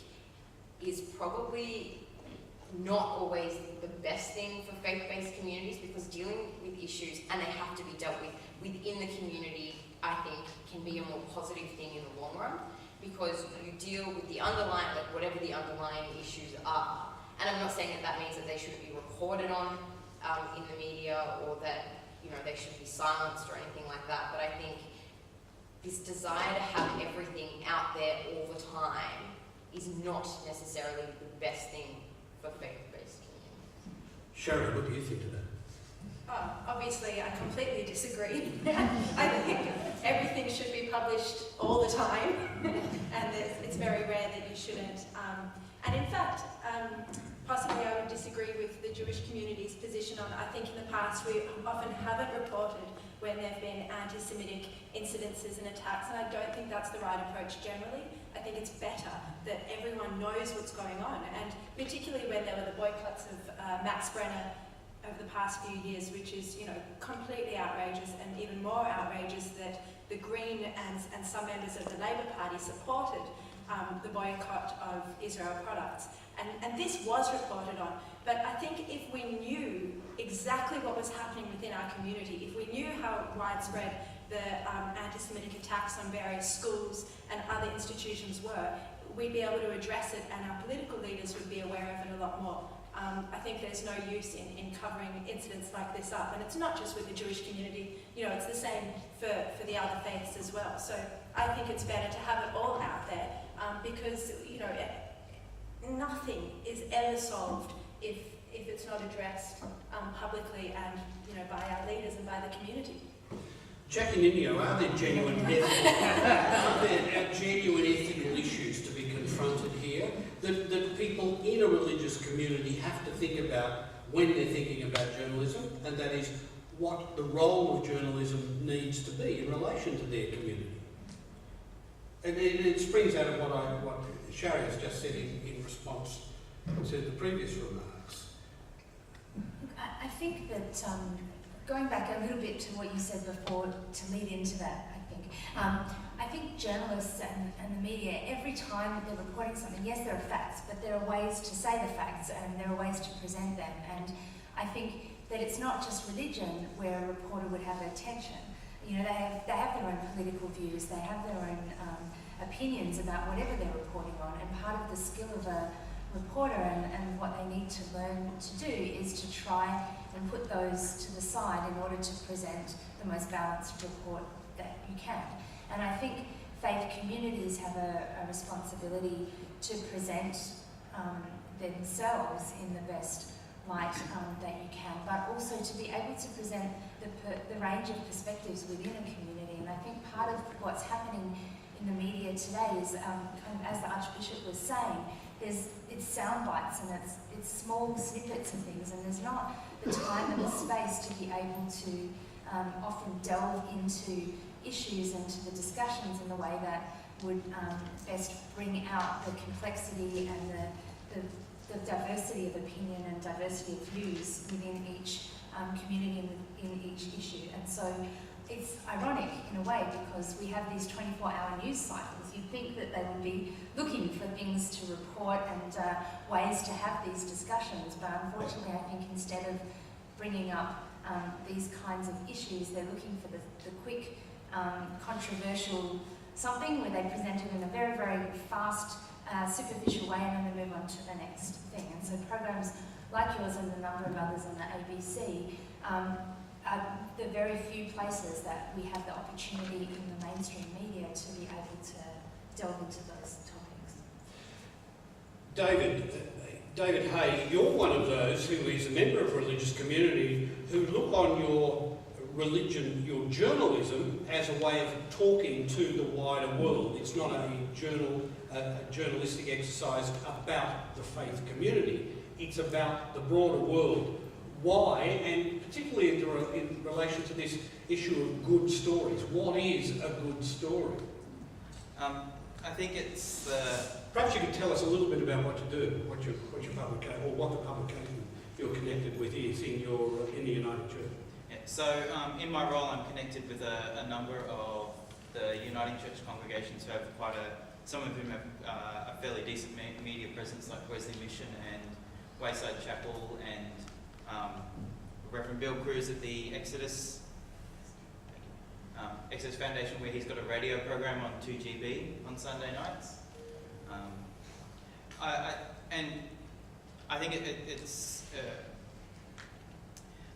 Speaker 8: is probably not always the best thing for faith-based communities because dealing with issues, and they have to be dealt with within the community, I think can be a more positive thing in the long run because you deal with the underlying, whatever the underlying issues are. And I'm not saying that means that they shouldn't be reported on in the media, or that they should be silenced or anything like that. But I think this desire to have everything out there all the time is not necessarily the best thing for faith-based communities.
Speaker 4: Sharon, what do you think of that?
Speaker 5: Obviously, I completely disagree. I think everything should be published all the time, and it's very rare that you shouldn't. And in fact, possibly I would disagree with the Jewish community's position on, I think in the past we often haven't reported when there have been anti-Semitic incidences and attacks, and I don't think that's the right approach generally. I think it's better that everyone knows what's going on, and particularly when there were the boycotts of Max Brenner over the past few years, which is, completely outrageous, and even more outrageous that the Green and some members of the Labour Party supported the boycott of Israel products. And this was reported on, but I think if we knew exactly what was happening within our community, if we knew how widespread the anti-Semitic attacks on various schools and other institutions were, we'd be able to address it, and our political leaders would be aware of it a lot more. I think there's no use in covering incidents like this up, and it's not just with the Jewish community, it's the same for the other faiths as well. So I think it's better to have it all out there, because nothing is ever solved if it's not addressed publicly and by our leaders and by the community.
Speaker 4: Jackie Ninio, are there genuine ethical issues to be confronted here that people in a religious community have to think about when they're thinking about journalism, and that is what the role of journalism needs to be in relation to their community? And it springs out of what Shari has just said in response to the previous remarks.
Speaker 9: I think that going back a little bit to what you said before, to lead into that, I think journalists and the media, every time that they're reporting something, yes, there are facts, but there are ways to say the facts and there are ways to present them. And I think that it's not just religion where a reporter would have attention. They have their own political views, they have their own opinions about whatever they're reporting on, and part of the skill of a reporter and what they need to learn to do is to try and put those to the side in order to present the most balanced report that you can. And I think faith communities have a responsibility to present themselves in the best light that you can, but also to be able to present the range of perspectives within a community. And I think part of what's happening in the media today is, as the Archbishop was saying, it's sound bites and it's small snippets of things, and there's not the time and the space to be able to often delve into issues and to the discussions in the way that would best bring out the complexity and the diversity of opinion and diversity of views within each community and within each issue. And so it's ironic in a way, because we have these 24-hour news cycles. You'd think that they would be looking for things to report and ways to have these discussions, but unfortunately I think instead of bringing up these kinds of issues, they're looking for the quick, controversial something where they present it in a very, very fast, superficial way, and then they move on to the next thing. And so programs like yours and a number of others on the ABC are the very few places that we have the opportunity in the mainstream media to be able to delve into those topics.
Speaker 4: David Hay, you're one of those who is a member of a religious community who look on your religion, your journalism, as a way of talking to the wider world. It's not a journalistic exercise about the faith community. It's about the broader world. Why, and particularly in relation to this issue of good stories, what is a good story?
Speaker 10: I think it's
Speaker 4: Perhaps you could tell us a little bit about what you do, what your publication, or what the publication you're connected with is in the United Church.
Speaker 10: Yeah, so in my role, I'm connected with a number of the Uniting Church congregations who have some of whom have a fairly decent media presence, like Wesley Mission and Wayside Chapel, and Reverend Bill Cruz at the Exodus Foundation, where he's got a radio program on 2GB on Sunday nights. I think it's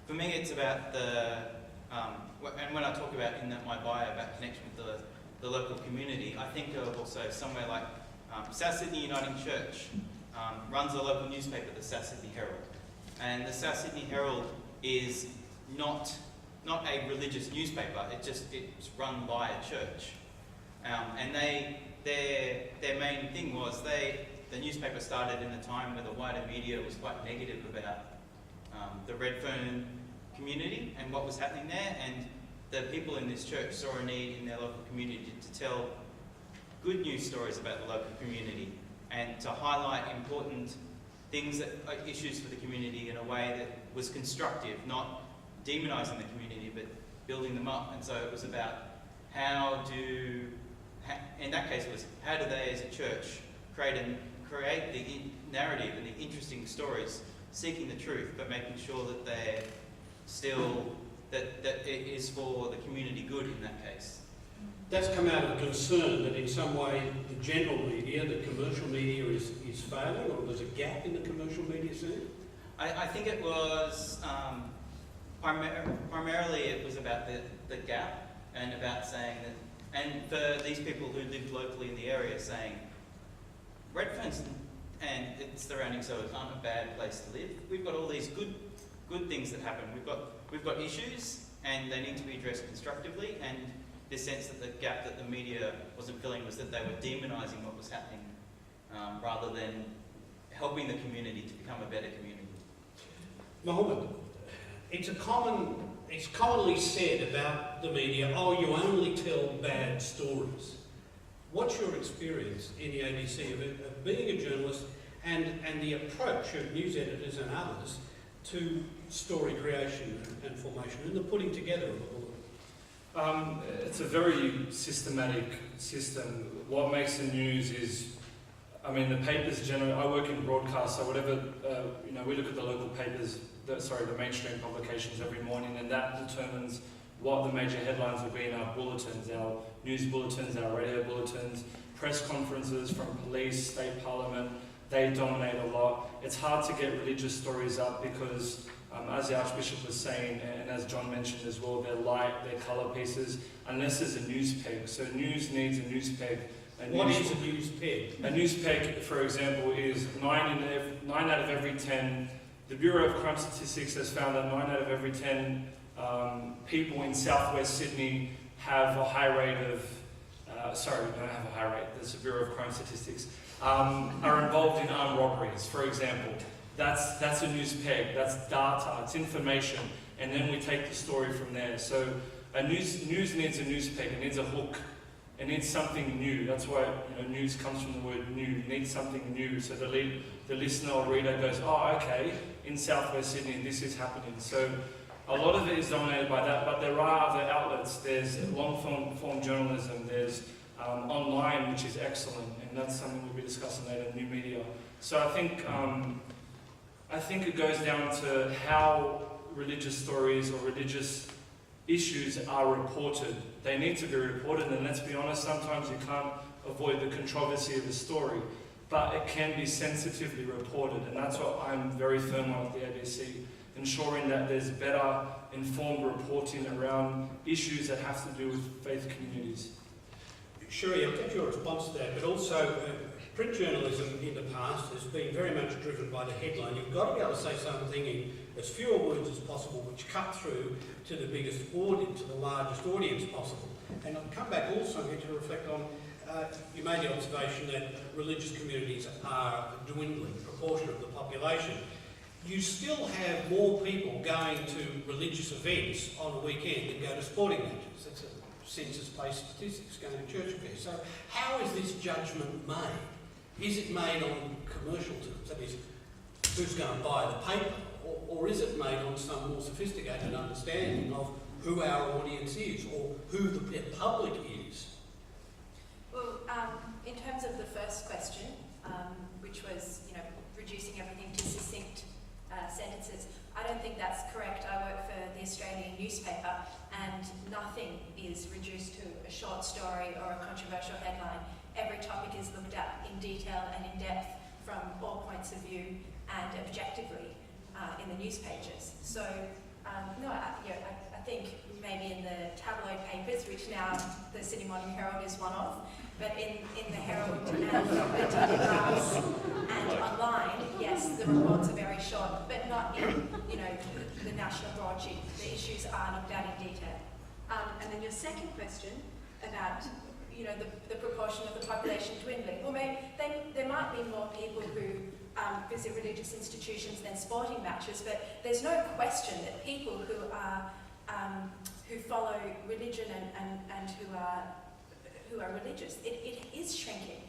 Speaker 10: for me, it's about and when I talk about in my bio about connection with the local community, I think of also somewhere like South Sydney Uniting Church runs a local newspaper, the South Sydney Herald. And the South Sydney Herald is not a religious newspaper, it's run by a church. And their main thing was the newspaper started in a time where the wider media was quite negative about the Redfern community and what was happening there, and the people in this church saw a need in their local community to tell good news stories about the local community and to highlight important things that are issues for the community in a way that was constructive, not demonising the community but building them up. And so it was about in that case it was how do they as a church create the narrative and the interesting stories, seeking the truth but making sure that they're still that it is for the community good in that case.
Speaker 4: That's come out of a concern that in some way the general media, the commercial media is failing, or there's a gap in the commercial media scene?
Speaker 10: I think it was primarily it was about the gap and about saying that, and for these people who live locally in the area saying Redfern's and its surroundings aren't a bad place to live. We've got all these good things that happen. We've got issues and they need to be addressed constructively, and this sense that the gap that the media wasn't filling was that they were demonising what was happening rather than helping the community to become a better community.
Speaker 4: Mohammed, it's commonly said about the media, oh, you only tell bad stories. What's your experience in the ABC of being a journalist and the approach of news editors and others to story creation and formation and the putting together of a bulletin?
Speaker 6: It's a very systematic system. What makes the news is, I mean, the papers generally, I work in broadcast, so whatever, we look at the local papers, the mainstream publications every morning, and that determines what the major headlines will be in our bulletins, our news bulletins, our radio bulletins, press conferences from police, state parliament, they dominate a lot. It's hard to get religious stories up because, as the Archbishop was saying, and as John mentioned as well, they're light, they're colour pieces, unless there's a news peg. So news needs a news peg.
Speaker 4: What is a news peg?
Speaker 6: A news peg, for example, is 9 out of every 10. The Bureau of Crime Statistics has found that 9 out of every 10 people in southwest Sydney have a high rate of, don't have a high rate, that's the Bureau of Crime Statistics, are involved in armed robberies, for example. That's a news peg, that's data, it's information, and then we take the story from there. So news needs a news peg, it needs a hook, it needs something new. That's why news comes from the word new, it needs something new. So the listener or reader goes, oh, okay, in southwest Sydney this is happening. So a lot of it is dominated by that, but there are other outlets. There's long-form journalism, there's online, which is excellent, and that's something we'll be discussing later in new media. So I think it goes down to how religious stories or religious issues are reported. They need to be reported, and let's be honest, sometimes you can't avoid the controversy of the story, but it can be sensitively reported, and that's what I'm very firm on at the ABC, ensuring that there's better informed reporting around issues that have to do with faith communities.
Speaker 4: Sherry, I'll get your response to that, but also print journalism in the past has been very much driven by the headline. You've got to be able to say something in as fewer words as possible, which cut through to the biggest audience, to the largest audience possible. And I'll come back also and get you to reflect on, you made the observation that religious communities are a dwindling proportion of the population. You still have more people going to religious events on a weekend than go to sporting matches. That's a census-based statistics going to church affairs. So how is this judgment made? Is it made on commercial terms? That is, who's going to buy the paper? Or is it made on some more sophisticated understanding of who our audience is or who the public is?
Speaker 5: Well, in terms of the first question, which was, reducing everything to succinct sentences, I don't think that's correct. I work for the Australian newspaper, and nothing is reduced to a short story or a controversial headline. Every topic is looked at in detail and in depth from all points of view and objectively in the news pages. So I think maybe in the tabloid papers, which now the Sydney Morning Herald is one of, but in the Herald and the Telegraph and online, yes, the reports are very short, but not in, the national broadsheet. The issues are looked at in detail. And then your second question about, the proportion of the population dwindling. Well, there might be more people who visit religious institutions than sporting matches, but there's no question that people who are who follow religion and who are religious, it is shrinking.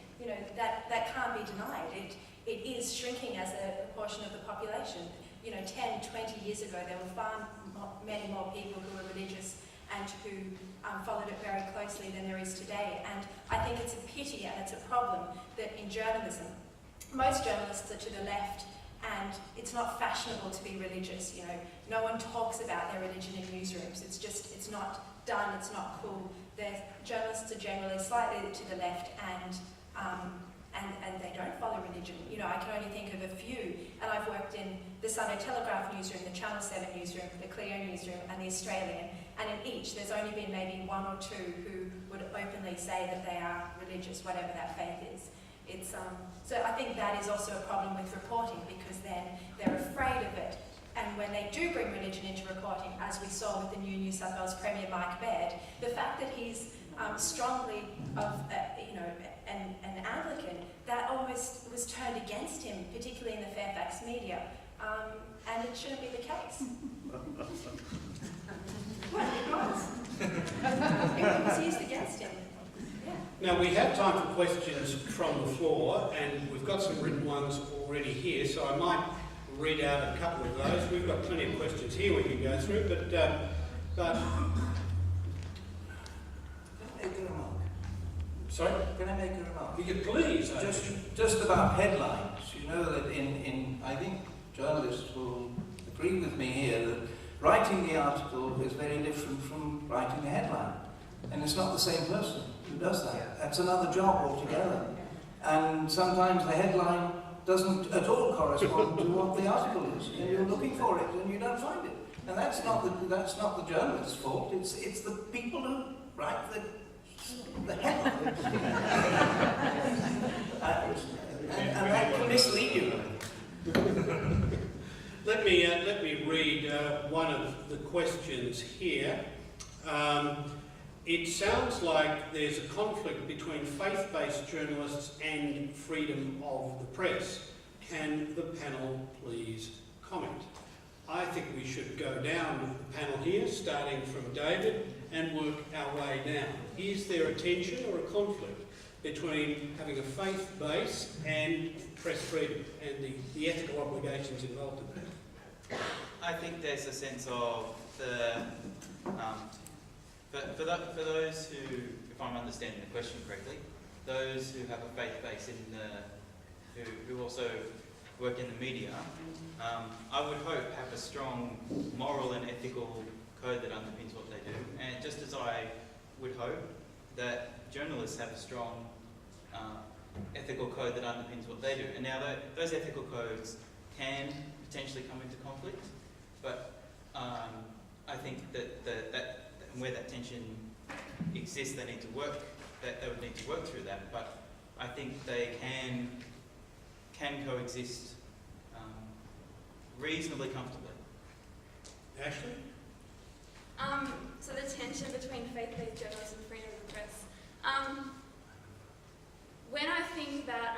Speaker 5: That can't be denied. It is shrinking as a proportion of the population. 10, 20 years ago, there were many more people who were religious and who followed it very closely than there is today. And I think it's a pity and it's a problem that in journalism, most journalists are to the left, and it's not fashionable to be religious. No one talks about their religion in newsrooms. It's not done. It's not cool. Journalists are generally slightly to the left, and they don't follow religion. I can only think of a few, and I've worked in the Sunday Telegraph newsroom, the Channel 7 newsroom, the Clio newsroom, and the Australian. And in each, there's only been maybe one or two who would openly say that they are religious, whatever that faith is. So I think that is also a problem with reporting, because then they're afraid of it. And when they do bring religion into reporting, as we saw with the new New South Wales Premier Mike Baird, the fact that he's strongly of an Anglican, that almost was turned against him, particularly in the Fairfax media, and it shouldn't be the case. Well, it was. It was used against him.
Speaker 4: Now, we have time for questions from the floor, and we've got some written ones already here, so I might read out a couple of those. We've got plenty of questions here we can go through, but
Speaker 3: Make a remark.
Speaker 4: sorry?
Speaker 3: Can I make a remark?
Speaker 4: You can please.
Speaker 3: Just about headlines. You know that I think journalists will agree with me here that writing the article is very different from writing the headline. And it's not the same person who does that. That's another job altogether. And sometimes the headline doesn't at all correspond to what the article is. And you're looking for it and you don't find it. And that's not the journalist's fault. It's the people who write the headline. and that can mislead you.
Speaker 4: Let me read one of the questions here. It sounds like there's a conflict between faith-based journalists and freedom of the press. Can the panel please comment? I think we should go down the panel here, starting from David, and work our way down. Is there a tension or a conflict between having a faith base and press freedom and the ethical obligations involved in that?
Speaker 10: I think there's a sense of for those who, if I'm understanding the question correctly, those who have a faith base who also work in the media, I would hope have a strong moral and ethical code that underpins what they do. And just as I would hope that journalists have a strong ethical code that underpins what they do. And now those ethical codes can potentially come into conflict, but I think that where that tension exists, they need to work. They would need to work through that. But I think they can coexist reasonably comfortably.
Speaker 4: Ashley?
Speaker 7: So the tension between faith-based journalism and freedom of the press. When I think that,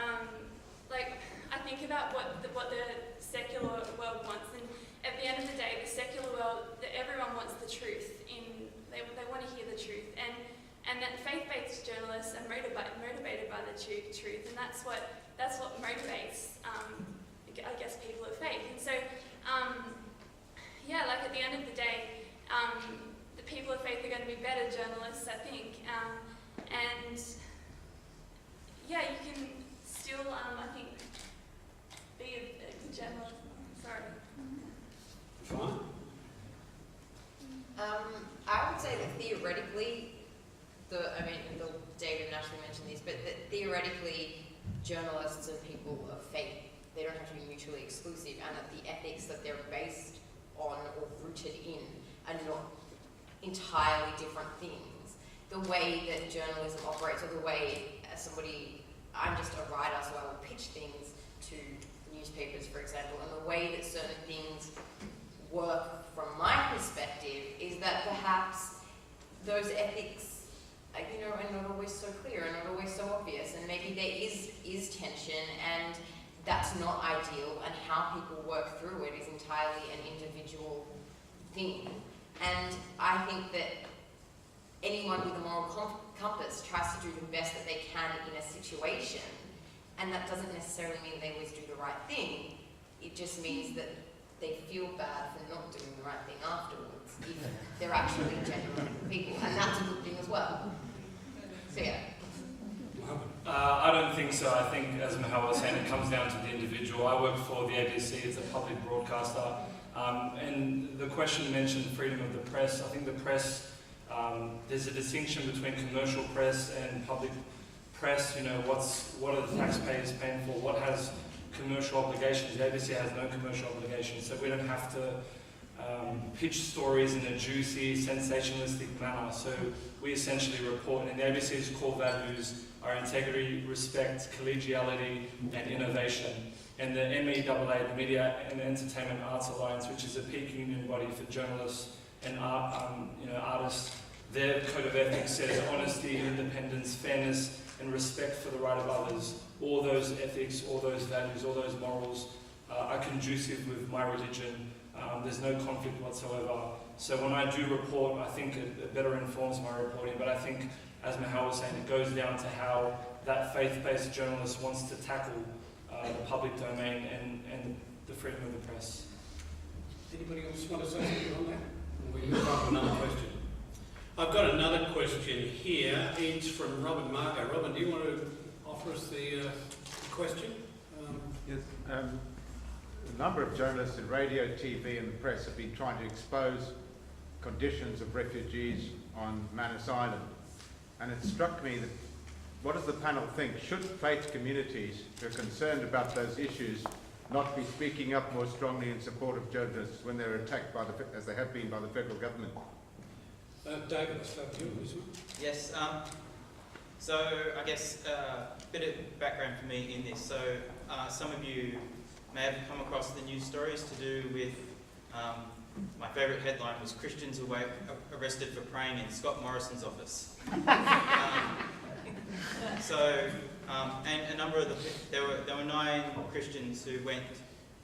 Speaker 7: I think about what the secular world wants, and at the end of the day, the secular world, everyone wants the truth. They want to hear the truth, and that faith-based journalists are motivated by the truth, and that's what motivates, I guess, people of faith. And so, at the end of the day, the people of faith are going to be better journalists, I think, and you can still, I think, be a good journalist. Sorry.
Speaker 4: Fine.
Speaker 8: I would say that theoretically, David and Ashley mentioned these, but that theoretically, journalists and people of faith, they don't have to be mutually exclusive, and that the ethics that they're based on or rooted in are not entirely different things. The way that journalism operates, or the way I'm just a writer, so I will pitch things to newspapers, for example, and the way that certain things work from my perspective is that perhaps those ethics, are not always so clear and not always so obvious, and maybe there is tension, and that's not ideal, and how people work through it is entirely an individual thing. And I think that anyone with a moral compass tries to do the best that they can in a situation, and that doesn't necessarily mean they always do the right thing. It just means that they feel bad for not doing the right thing afterwards, if they're actually genuine people, and that's a good thing as well. So yeah.
Speaker 6: I don't think so. I think, as Mahal was saying, it comes down to the individual. I work for the ABC as a public broadcaster, and the question mentioned freedom of the press. I think the press, there's a distinction between commercial press and public press. What are the taxpayers paying for? What has commercial obligations? The ABC has no commercial obligations, so we don't have to pitch stories in a juicy, sensationalistic manner. So we essentially report, and the ABC's core values are integrity, respect, collegiality, and innovation. And the MEAA, the Media and Entertainment Arts Alliance, which is a peak union body for journalists and artists, their code of ethics says honesty, independence, fairness, and respect for the right of others. All those ethics, all those values, all those morals are conducive with my religion. There's no conflict whatsoever. So when I do report, I think it better informs my reporting, but I think, as Mahal was saying, it goes down to how that faith-based journalist wants to tackle the public domain and the freedom of the press.
Speaker 4: Anybody else want to say something on that? Or we move on to another question. I've got another question here. It's from Robin Margo. Robin, do you want to offer us the question?
Speaker 11: Yes. A number of journalists in radio, TV and the press have been trying to expose conditions of refugees on Manus Island. And it struck me that, what does the panel think? Should faith communities who are concerned about those issues not be speaking up more strongly in support of journalists when they're attacked by as they have been by the federal government?
Speaker 4: David, I'll start with you on this one.
Speaker 10: Yes. So I guess a bit of background for me in this. So some of you may have come across the news stories to do with, my favourite headline was Christians who were arrested for praying in Scott Morrison's office. And a number of there were 9 Christians who went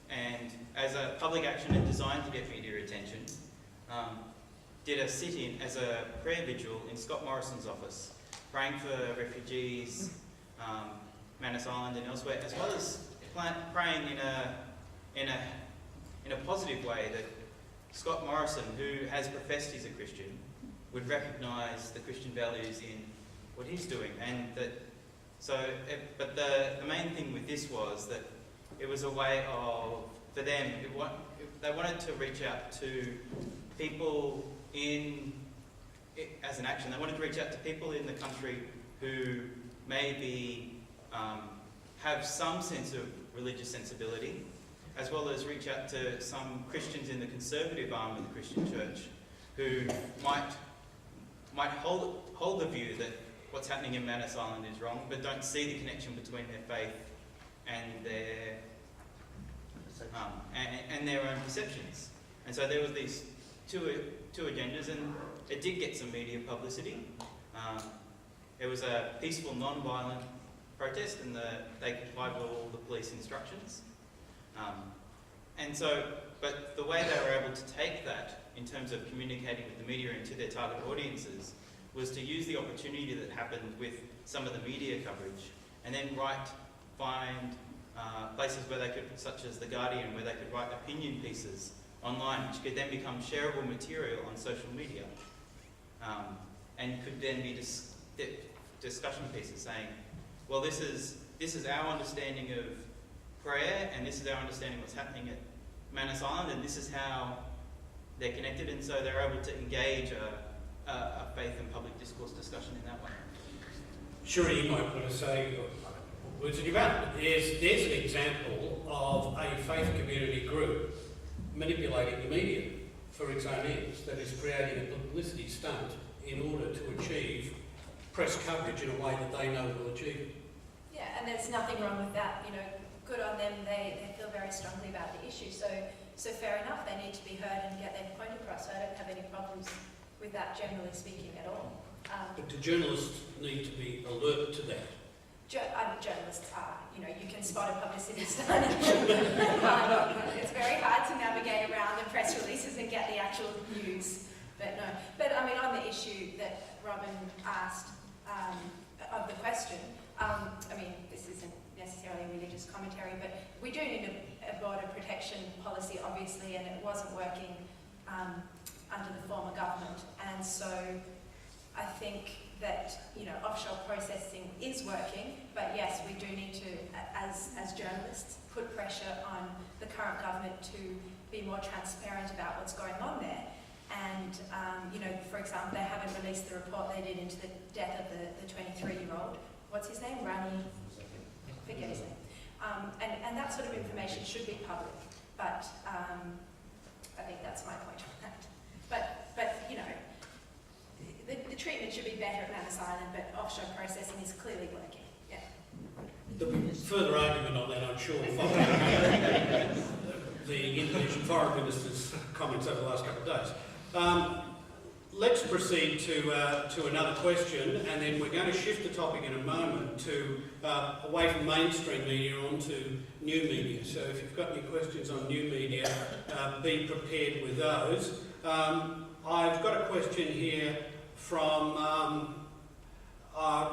Speaker 10: and, as a public action and designed to get media attention, did a sit-in as a prayer vigil in Scott Morrison's office, praying for refugees, Manus Island and elsewhere, as well as praying in a positive way that Scott Morrison, who has professed he's a Christian, would recognise the Christian values in what he's doing, and that. But the main thing with this was that it was a way of, for them, they wanted to reach out to people as an action. They wanted to reach out to people in the country who maybe have some sense of religious sensibility, as well as reach out to some Christians in the conservative arm of the Christian church who might hold the view that what's happening in Manus Island is wrong, but don't see the connection between their faith and their own perceptions. And so there was these two agendas, and it did get some media publicity. It was a peaceful, non-violent protest, and they complied with all the police instructions. But the way they were able to take that in terms of communicating with the media and to their target audiences was to use the opportunity that happened with some of the media coverage, and then find places where they could, such as The Guardian, where they could write opinion pieces online, which could then become shareable material on social media, and could then be discussion pieces saying, well, this is our understanding of prayer, and this is our understanding of what's happening at Manus Island, and this is how they're connected, and so they're able to engage a faith and public discourse discussion in that way.
Speaker 4: Sure, you might want to say words in your mouth. There's an example of a faith community group manipulating the media for its own ends, that is creating a publicity stunt in order to achieve press coverage in a way that they know will achieve it.
Speaker 5: Yeah, and there's nothing wrong with that. You know, good on them. They feel very strongly about the issue. So fair enough. They need to be heard and get their point across. I don't have any problems with that, generally speaking, at all.
Speaker 4: But do journalists need to be alert to that?
Speaker 5: Journalists are. You know, you can spot a publicity stunt. It's very hard to navigate around the press releases and get the actual news. But no. But I mean, on the issue that Robin asked of the question, I mean, this isn't necessarily religious commentary, but we do need a border protection policy, obviously, and it wasn't working under the former government. And so I think that, you know, offshore processing is working, but yes, we do need to, as journalists, put pressure on the current government to be more transparent about what's going on there. And, you know, for example, they haven't released the report they did into the death of the 23-year-old. What's his name? Rani? Forget his name. And that sort of information should be public. But I think that's my point on that. But you know, the treatment should be better at Manus Island, but offshore processing is clearly working. Yeah.
Speaker 4: There'll be further argument on that, I'm sure, following the Indonesian Foreign Minister's comments over the last couple of days. Let's proceed to another question, and then we're going to shift the topic in a moment to away from mainstream media onto new media. So if you've got any questions on new media, be prepared with those. I've got a question here from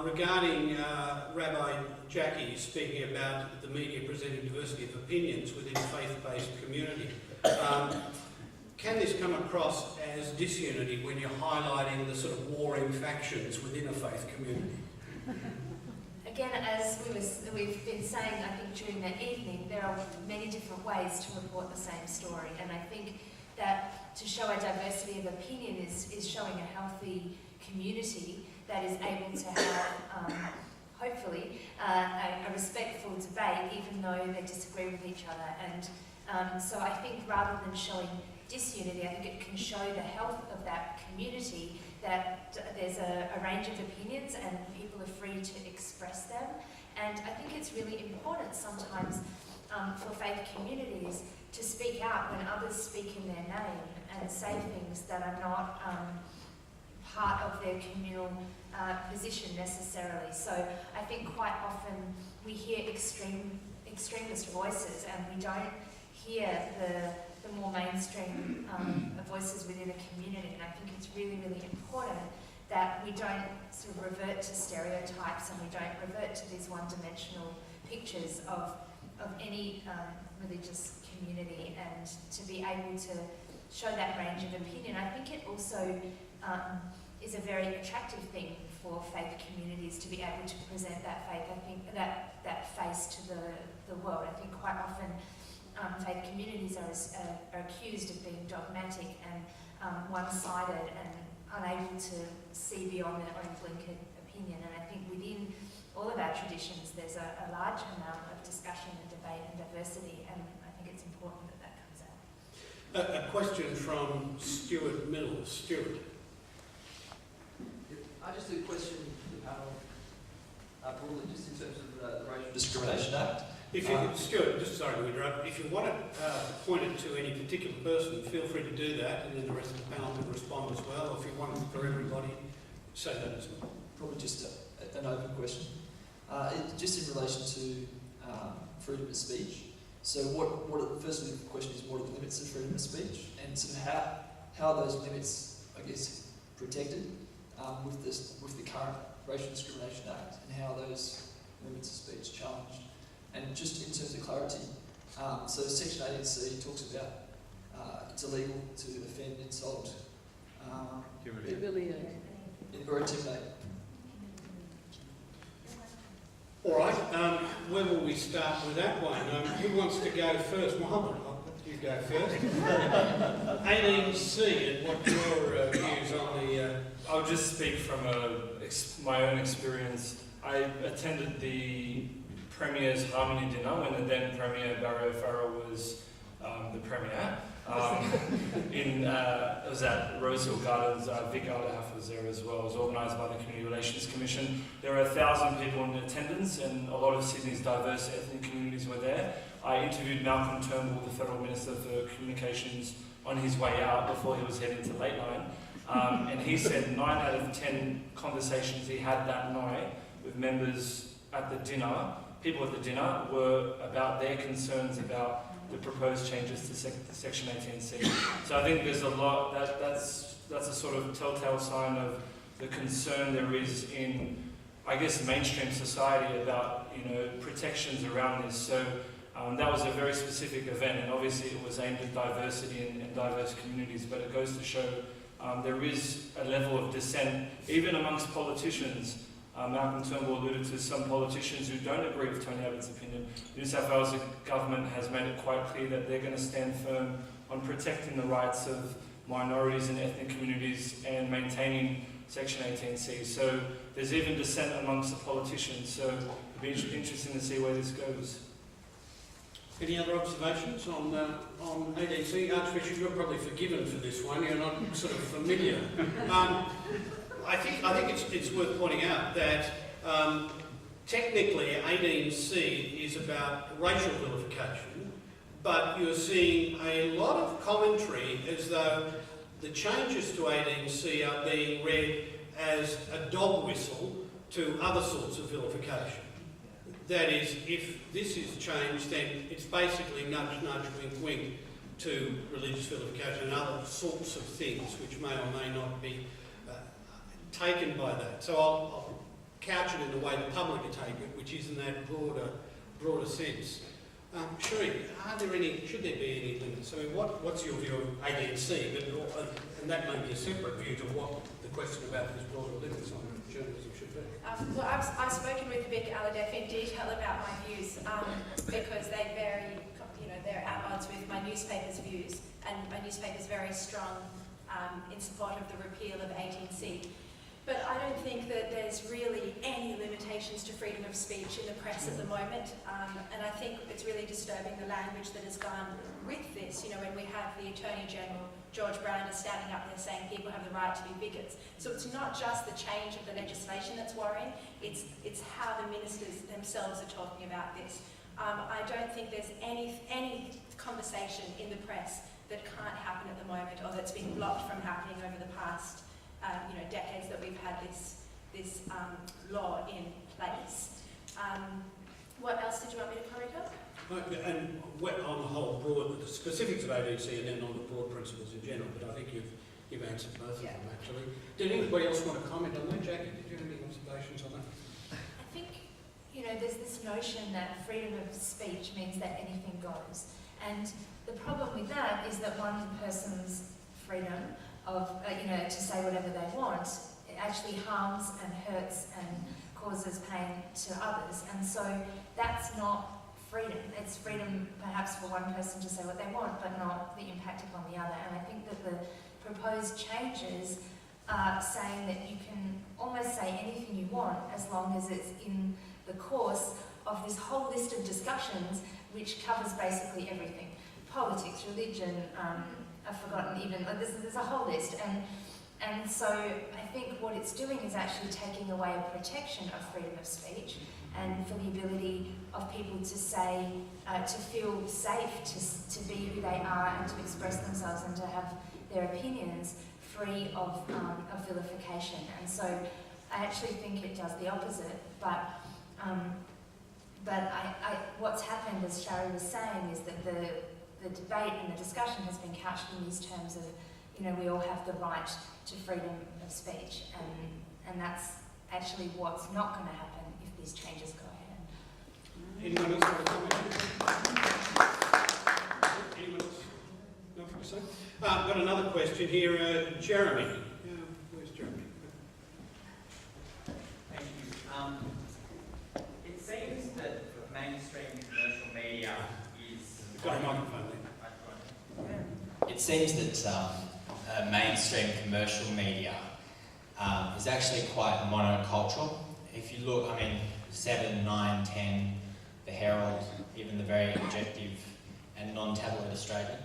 Speaker 4: regarding Rabbi Jackie speaking about the media presenting diversity of opinions within a faith-based community. Can this come across as disunity when you're highlighting the sort of warring factions within a faith community?
Speaker 9: Again, as we've been saying, I think during that evening, there are many different ways to report the same story, and I think that to show a diversity of opinion is showing a healthy community that is able to have, hopefully, a respectful debate, even though they disagree with each other. And so I think rather than showing disunity, I think it can show the health of that community, that there's a range of opinions and people are free to express them. And I think it's really important sometimes for faith communities to speak out when others speak in their name and say things that are not part of their communal position necessarily. So I think quite often we hear extremist voices and we don't hear the more mainstream voices within a community. And I think it's really, really important that we don't sort of revert to stereotypes and we don't revert to these one-dimensional pictures of any religious community, and to be able to show that range of opinion. I think it also is a very attractive thing for faith communities to be able to present that faith. I think that face to the world. I think quite often faith communities are accused of being dogmatic and one-sided and unable to see beyond their own blinkered opinion. And I think within all of our traditions there's a large amount of discussion and debate and diversity, and I think it's important that comes out.
Speaker 4: A question from Stuart Mills. Stuart.
Speaker 12: I just have a question to the panel, broadly, just in terms of the Racial Discrimination Act.
Speaker 4: If you, Stuart, just sorry to interrupt, if you want to point it to any particular person, feel free to do that, and then the rest of the panel can respond as well. Or if you want it for everybody, say that as well.
Speaker 12: Probably just an open question. Just in relation to freedom of speech. So firstly the question is, what are the limits of freedom of speech? And sort of how are those limits, I guess, protected with the current Racial Discrimination Act, and how are those limits of speech challenged? And just in terms of clarity, so Section 18C talks about it's illegal to offend, insult, or intimidate.
Speaker 4: All right, where will we start with that one? Who wants to go first? Mohammed, I'll let you go first. 18C, and what's your views on the...
Speaker 6: I'll just speak from my own experience. I attended the Premier's Harmony Dinner when the then Premier Barry O'Farrell was the Premier. It was at Rosehill Gardens. Vic Alderhoff was there as well. It was organised by the Community Relations Commission. There were 1,000 people in attendance, and a lot of Sydney's diverse ethnic communities were there. I interviewed Malcolm Turnbull, the Federal Minister for Communications, on his way out before he was heading to Late Line. And he said 9 out of 10 conversations he had that night with members at the dinner, people at the dinner, were about their concerns about the proposed changes to Section 18C. So I think there's a lot, that's a sort of telltale sign of the concern there is in, I guess, mainstream society about, protections around this. So that was a very specific event, and obviously it was aimed at diversity and diverse communities, but it goes to show there is a level of dissent, even amongst politicians. Malcolm Turnbull alluded to some politicians who don't agree with Tony Abbott's opinion. The New South Wales government has made it quite clear that they're going to stand firm on protecting the rights of minorities and ethnic communities and maintaining Section 18C. So there's even dissent amongst the politicians, so it'll be interesting to see where this goes.
Speaker 4: Any other observations on 18C? Archbishop, you're probably forgiven for this one. You're not sort of familiar. I think it's worth pointing out that technically 18C is about racial vilification, but you're seeing a lot of commentary as though the changes to 18C are being read as a dog whistle to other sorts of vilification. That is, if this is changed, then it's basically nudge, nudge, wink, wink to religious vilification and other sorts of things which may or may not be taken by that. So I'll couch it in the way the public take it, which is in that broader sense. Sheree, should there be any limits? I mean, what's your view of 18C? And that may be a separate view to what the question about these broader limits on journalism should be.
Speaker 5: Well, I've spoken with Vic Alderhoff in detail about my views because they vary, they're at odds with my newspaper's views, and my newspaper's very strong in support of the repeal of 18C. But I don't think that there's really any limitations to freedom of speech in the press at the moment, and I think it's really disturbing the language that has gone with this. When we have the Attorney General, George Brown, is standing up there saying people have the right to be bigots. So it's not just the change of the legislation that's worrying, it's how the ministers themselves are talking about this. I don't think there's any conversation in the press that can't happen at the moment, or that's been blocked from happening over the past decades that we've had this law in place. What else did you want me to comment on?
Speaker 4: And on the whole the specifics of 18C and then on the broad principles in general, but I think you've answered both of them actually. Did anybody else want to comment on that? Jackie, did you have any observations on that?
Speaker 9: I think, there's this notion that freedom of speech means that anything goes. And the problem with that is that one person's freedom of, to say whatever they want, it actually harms and hurts and causes pain to others. And so that's not freedom. It's freedom perhaps for one person to say what they want, but not the impact upon the other. And I think that the proposed changes are saying that you can almost say anything you want as long as it's in the course of this whole list of discussions which covers basically everything. Politics, religion, I've forgotten even, there's a whole list. And so I think what it's doing is actually taking away a protection of freedom of speech and for the ability of people to say, to feel safe, to be who they are and to express themselves and to have their opinions free of vilification. And so I actually think it does the opposite, but what's happened, as Shari was saying, is that the debate and the discussion has been couched in these terms of, we all have the right to freedom of speech, and that's actually what's not going to happen if these changes go ahead.
Speaker 4: Anyone else want to comment? Anyone else? Nothing to say? I've got another question here. Jeremy. Where's Jeremy?
Speaker 10: Thank you. It seems that mainstream commercial media is...
Speaker 4: You've got a microphone there.
Speaker 13: It seems that mainstream commercial media is actually quite monocultural. If you look, 7, 9, 10, The Herald, even the very objective and non-tabloid Australian,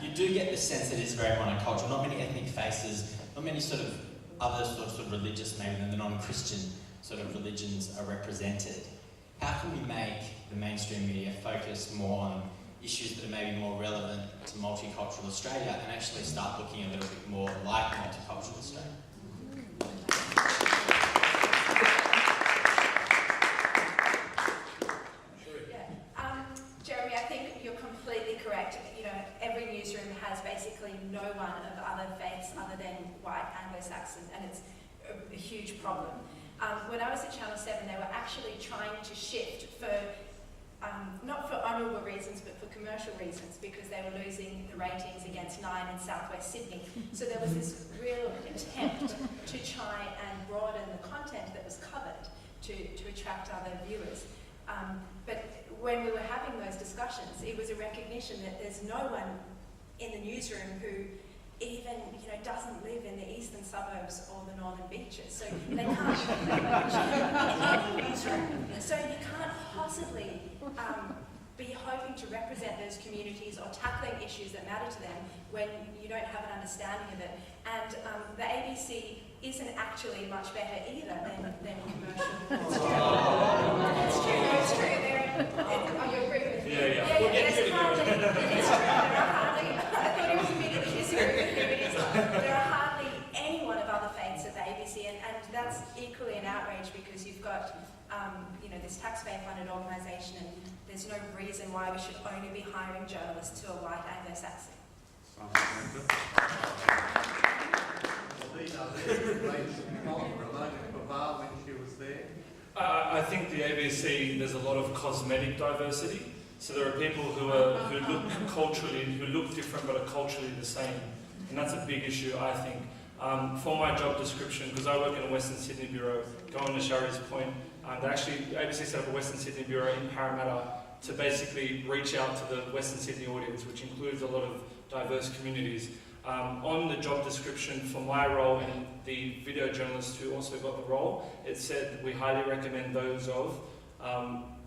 Speaker 13: you do get the sense that it's very monocultural. Not many ethnic faces, not many sort of other sorts of religious, maybe than the non-Christian sort of religions are represented. How can we make the mainstream media focus more on issues that are maybe more relevant to multicultural Australia and actually start looking a little bit more like multicultural Australia?
Speaker 5: Jeremy, I think you're completely correct. You know, every newsroom has basically no one of other faiths other than white Anglo-Saxon, and it's a huge problem. When I was at Channel 7, they were actually trying to shift for, not for honourable reasons, but for commercial reasons, because they were losing the ratings against 9 in southwest Sydney. So there was this real attempt to try and broaden the content that was covered to attract other viewers. But when we were having those discussions, it was a recognition that there's no one in the newsroom who even, you know, doesn't live in the eastern suburbs or the northern beaches. So they can't so you can't possibly be hoping to represent those communities or tackling issues that matter to them when you don't have an understanding of it. And the ABC isn't actually much better either than commercial. It's true. It's true. You agree with me?
Speaker 6: Yeah.
Speaker 5: It's true. There are hardly. I thought it was immediately disagree with me, but it's not. There are hardly anyone of other faiths at the ABC, and that's equally an outrage because you've got you know, this taxpayer-funded organisation, and there's no reason why we should only be hiring journalists who are white Anglo-Saxon.
Speaker 6: I think the ABC, there's a lot of cosmetic diversity. So there are people who look culturally, who look different but are culturally the same. And that's a big issue, I think. For my job description, because I work in a Western Sydney bureau, going to Shari's point, the ABC set up a Western Sydney bureau in Parramatta to basically reach out to the Western Sydney audience, which includes a lot of diverse communities. On the job description for my role and the video journalist who also got the role, it said we highly recommend those of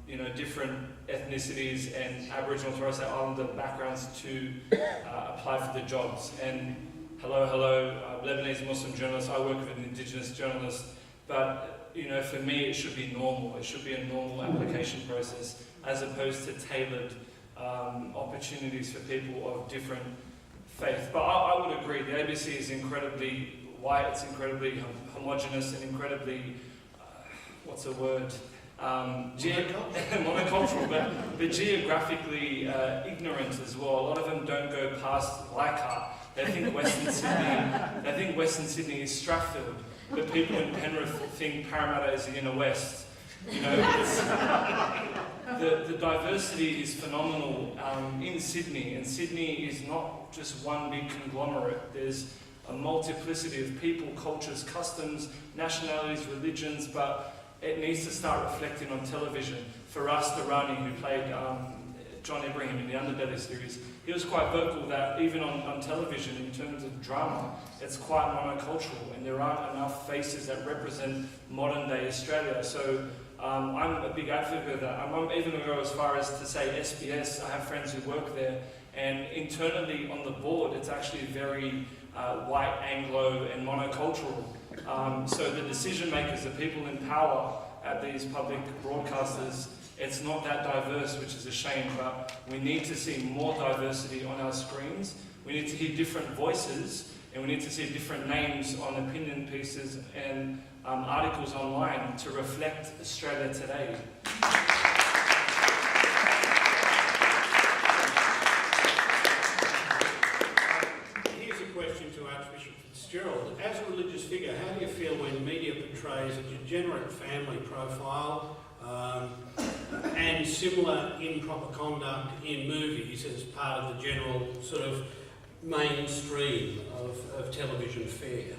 Speaker 6: you know, different ethnicities and Aboriginal and Torres Strait Islander backgrounds to apply for the jobs. And hello, Lebanese Muslim journalist. I work with an Indigenous journalist, but you know, for me, it should be normal. It should be a normal application process, as opposed to tailored opportunities for people of different faith. But I would agree, the ABC is incredibly white, it's incredibly homogenous and incredibly, what's the word? Monocultural, but geographically ignorant as well. A lot of them don't go past Leichhardt. They think Western Sydney is Strathfield, but people in Penrith think Parramatta is the inner west. You know, the diversity is phenomenal in Sydney, and Sydney is not just one big conglomerate. There's a multiplicity of people, cultures, customs, nationalities, religions, but it needs to start reflecting on television. For us, Durrani, who played John Abraham in the Underbelly series, he was quite vocal that even on television, in terms of drama, it's quite monocultural, and there aren't enough faces that represent modern day Australia. So I'm a big advocate of that. I'm even going to go as far as to say SBS. I have friends who work there, and internally on the board, it's actually very white, Anglo, and monocultural. So the decision makers, the people in power at these public broadcasters, it's not that diverse, which is a shame, but we need to see more diversity on our screens. We need to hear different voices, and we need to see different names on opinion pieces and articles online to reflect Australia today.
Speaker 4: Here's a question to Archbishop Fitzgerald. As a religious figure, how do you feel when media portrays a degenerate family profile and similar improper conduct in movies as part of the general sort of mainstream of television fare?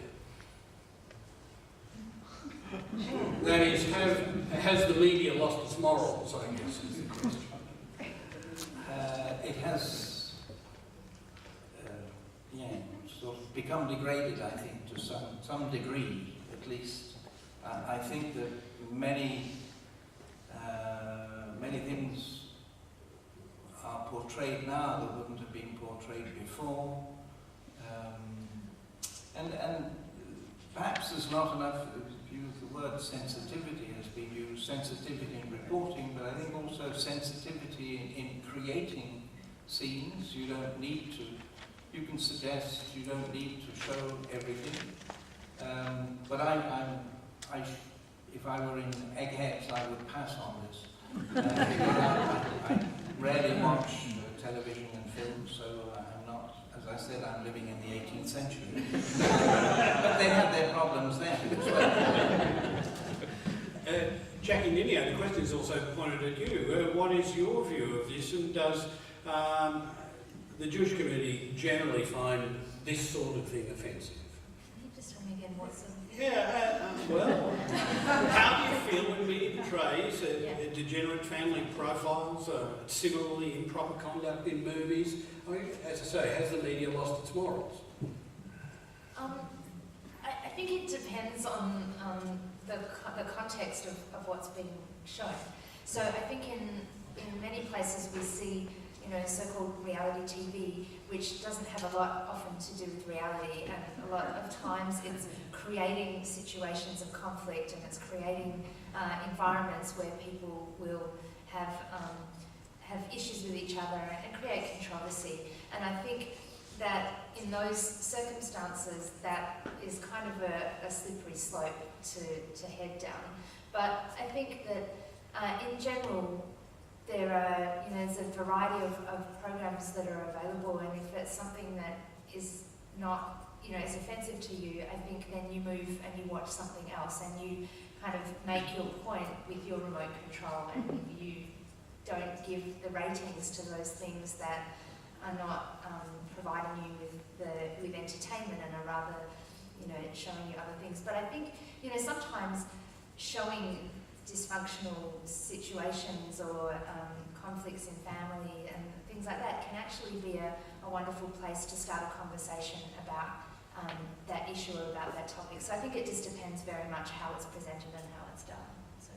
Speaker 4: That is, has the media lost its morals, I guess, is the question.
Speaker 3: It has sort of become degraded, I think, to some degree, at least. I think that many things are portrayed now that wouldn't have been portrayed before. And perhaps there's not enough, the word sensitivity has been used, sensitivity in reporting, but I think also sensitivity in creating scenes. You don't need to, you can suggest, you don't need to show everything. But if I were in Eggheads, I would pass on this. I rarely watch television and film, so I'm not, as I said, I'm living in the 18th century. But they have their problems then as well.
Speaker 4: Jackie Ninio, the question is also pointed at you. What is your view of this, and does the Jewish community generally find this sort of thing offensive?
Speaker 9: Can you just tell me again what sort of thing?
Speaker 4: Yeah, well, how do you feel when media portrays degenerate family profiles, similarly improper conduct in movies? I mean, as I say, has the media lost its morals?
Speaker 9: I think it depends on the context of what's being shown. So I think in many places we see, so-called reality TV, which doesn't have a lot often to do with reality, and a lot of times it's creating situations of conflict, and it's creating environments where people will have issues with each other and create controversy. And I think that in those circumstances, that is kind of a slippery slope to head down. But I think that in general, there are, there's a variety of programs that are available, and if it's something that is not, is offensive to you, I think then you move and you watch something else, and you kind of make your point with your remote control, and you don't give the ratings to those things that are not providing you with entertainment and are rather, showing you other things. But I think, sometimes showing dysfunctional situations or conflicts in family and things like that can actually be a wonderful place to start a conversation about that issue or about that topic. So I think it just depends very much how it's presented and how it's done. So.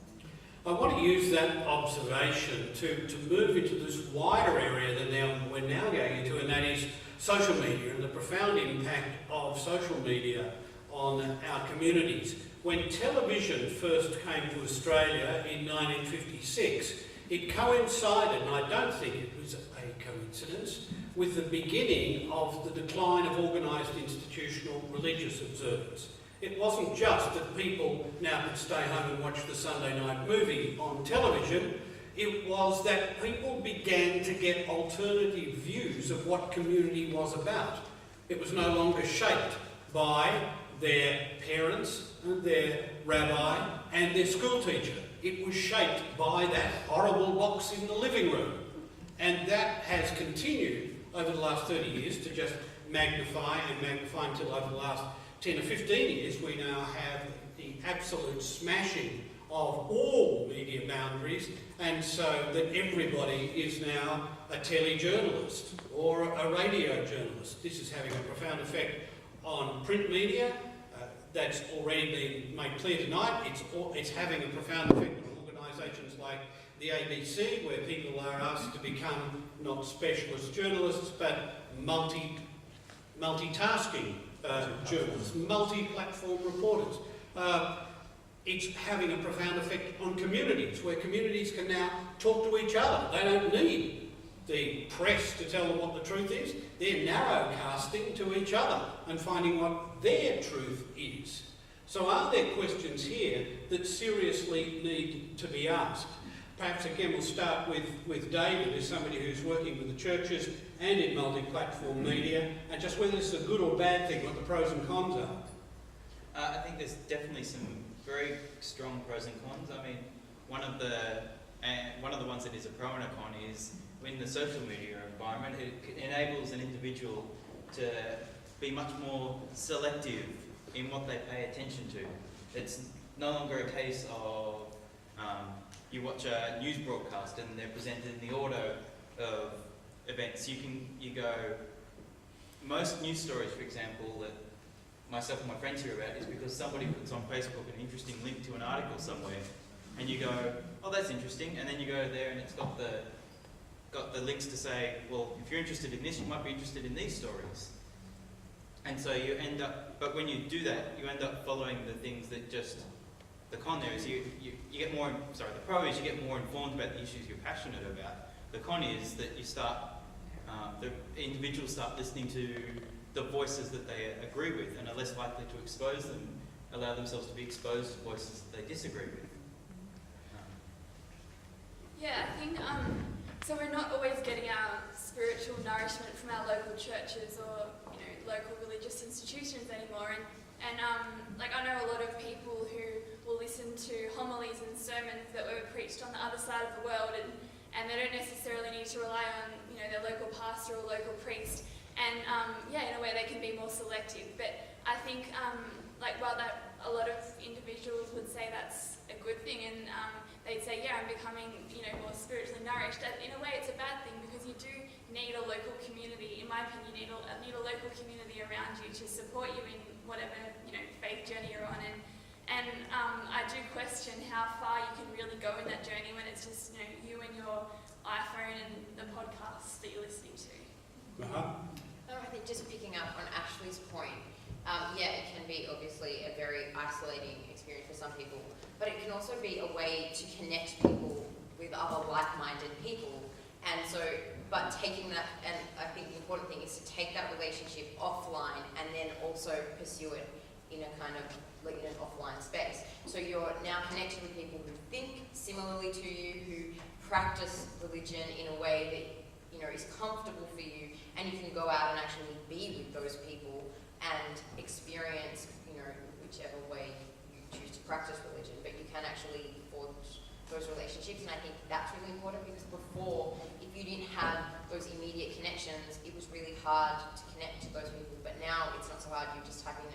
Speaker 4: I want to use that observation to move into this wider area that we're now going into, and that is social media and the profound impact of social media on our communities. When television first came to Australia in 1956, it coincided, and I don't think it was a coincidence, with the beginning of the decline of organised institutional religious observance. It wasn't just that people now could stay home and watch the Sunday night movie on television, it was that people began to get alternative views of what community was about. It was no longer shaped by their parents, their rabbi and their school teacher. It was shaped by that horrible box in the living room. And that has continued over the last 30 years to just magnify until over the last 10 or 15 years we now have the absolute smashing of all media boundaries, and so that everybody is now a telejournalist or a radio journalist. This is having a profound effect on print media. That's already been made clear tonight. It's having a profound effect on organisations like the ABC, where people are asked to become not specialist journalists, but multitasking journalists, multi-platform reporters. It's having a profound effect on communities, where communities can now talk to each other. They don't need the press to tell them what the truth is. They're narrowcasting to each other and finding what their truth is. So are there questions here that seriously need to be asked? Perhaps again we'll start with David, as somebody who's working with the churches and in multi-platform media, and just whether this is a good or bad thing, what the pros and cons are.
Speaker 10: I think there's definitely some very strong pros and cons. I mean, one of the ones that is a pro and a con is in the social media environment, it enables an individual to be much more selective in what they pay attention to. It's no longer a case of you watch a news broadcast and they're presented in the order of events. You go, most news stories, for example, that myself and my friends hear about is because somebody puts on Facebook an interesting link to an article somewhere, and you go, oh, that's interesting, and then you go there and it's got the got the links to say, well, if you're interested in this, you might be interested in these stories. And so you end up, but when you do that, you end up following the things that just, the con there is you get more, sorry, the pro is you get more informed about the issues you're passionate about. The con is that you start, the individuals start listening to the voices that they agree with and are less likely to expose them, allow themselves to be exposed to voices that they disagree with.
Speaker 7: Yeah, I think, so we're not always getting our spiritual nourishment from our local churches or, local religious institutions anymore. And like I know a lot of people who will listen to homilies and sermons that were preached on the other side of the world, and they don't necessarily need to rely on, their local pastor or local priest. And in a way they can be more selective. But I think, while that a lot of individuals would say that's a good thing, and they'd say, yeah, I'm becoming, more spiritually nourished. In a way, it's a bad thing because you do need a local community. In my opinion, you need a local community around you to support you in whatever, faith journey you're on. And I do question how far you can really go in that journey when it's just, you and your iPhone and the podcasts that you're listening to.
Speaker 8: I think just picking up on Ashley's point, it can be obviously a very isolating experience for some people, but it can also be a way to connect people with other like-minded people. And so, but taking that, and I think the important thing is to take that relationship offline and then also pursue it in a kind of like in an offline space. So you're now connected with people who think similarly to you, who practice religion in a way that is comfortable for you, and you can go out and actually be with those people and experience, whichever way you choose to practice religion, but you can actually forge those relationships. And I think that's really important because before, if you didn't have those immediate connections, it was really hard to connect to those people. But now it's not so hard. You just type in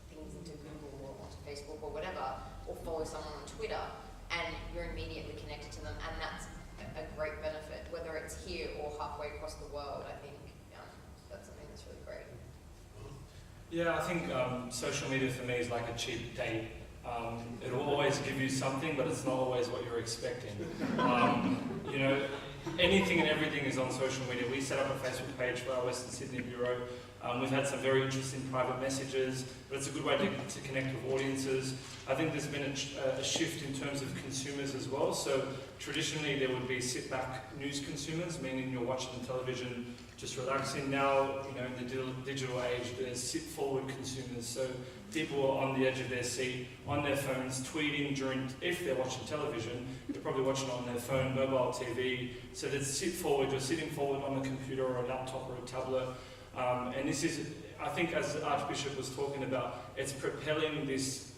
Speaker 8: things into Google or onto Facebook or whatever, or follow someone on Twitter, and you're immediately connected to them. And that's a great benefit, whether it's here or halfway across the world. I think that's something that's really great.
Speaker 6: Yeah, I think social media for me is like a cheap date. It'll always give you something, but it's not always what you're expecting. Anything and everything is on social media. We set up a Facebook page for our Western Sydney Bureau. We've had some very interesting private messages, but it's a good way to connect with audiences. I think there's been a shift in terms of consumers as well. So traditionally there would be sit-back news consumers, meaning you're watching television, just relaxing. Now, in the digital age, there's sit-forward consumers. So people are on the edge of their seat, on their phones, tweeting if they're watching television, they're probably watching on their phone, mobile TV. So there's sit-forward, you're sitting forward on a computer or a laptop or a tablet. And this is, I think, as the Archbishop was talking about, it's propelling this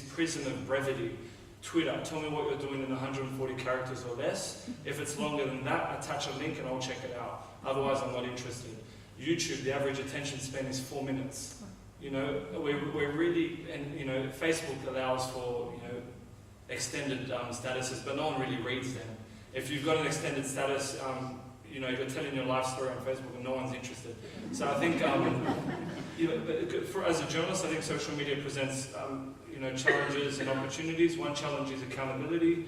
Speaker 6: prison of brevity. Twitter, tell me what you're doing in 140 characters or less. If it's longer than that, attach a link and I'll check it out. Otherwise, I'm not interested. YouTube, the average attention span is 4 minutes. We're really, and Facebook allows for extended statuses, but no one really reads them. If you've got an extended status, you're telling your life story on Facebook and no one's interested. So I think, as a journalist, I think social media presents, challenges and opportunities. One challenge is accountability.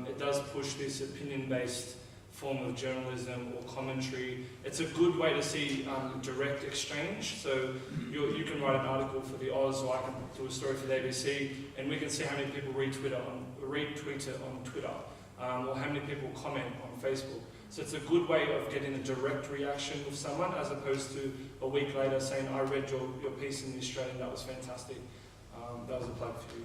Speaker 6: It does push this opinion-based form of journalism or commentary. It's a good way to see direct exchange. So you can write an article for the Oz, or I can do a story for the ABC, and we can see how many people retweet it on Twitter, or how many people comment on Facebook. So it's a good way of getting a direct reaction with someone, as opposed to a week later saying, I read your piece in the Australian, that was fantastic. That was a plug for you.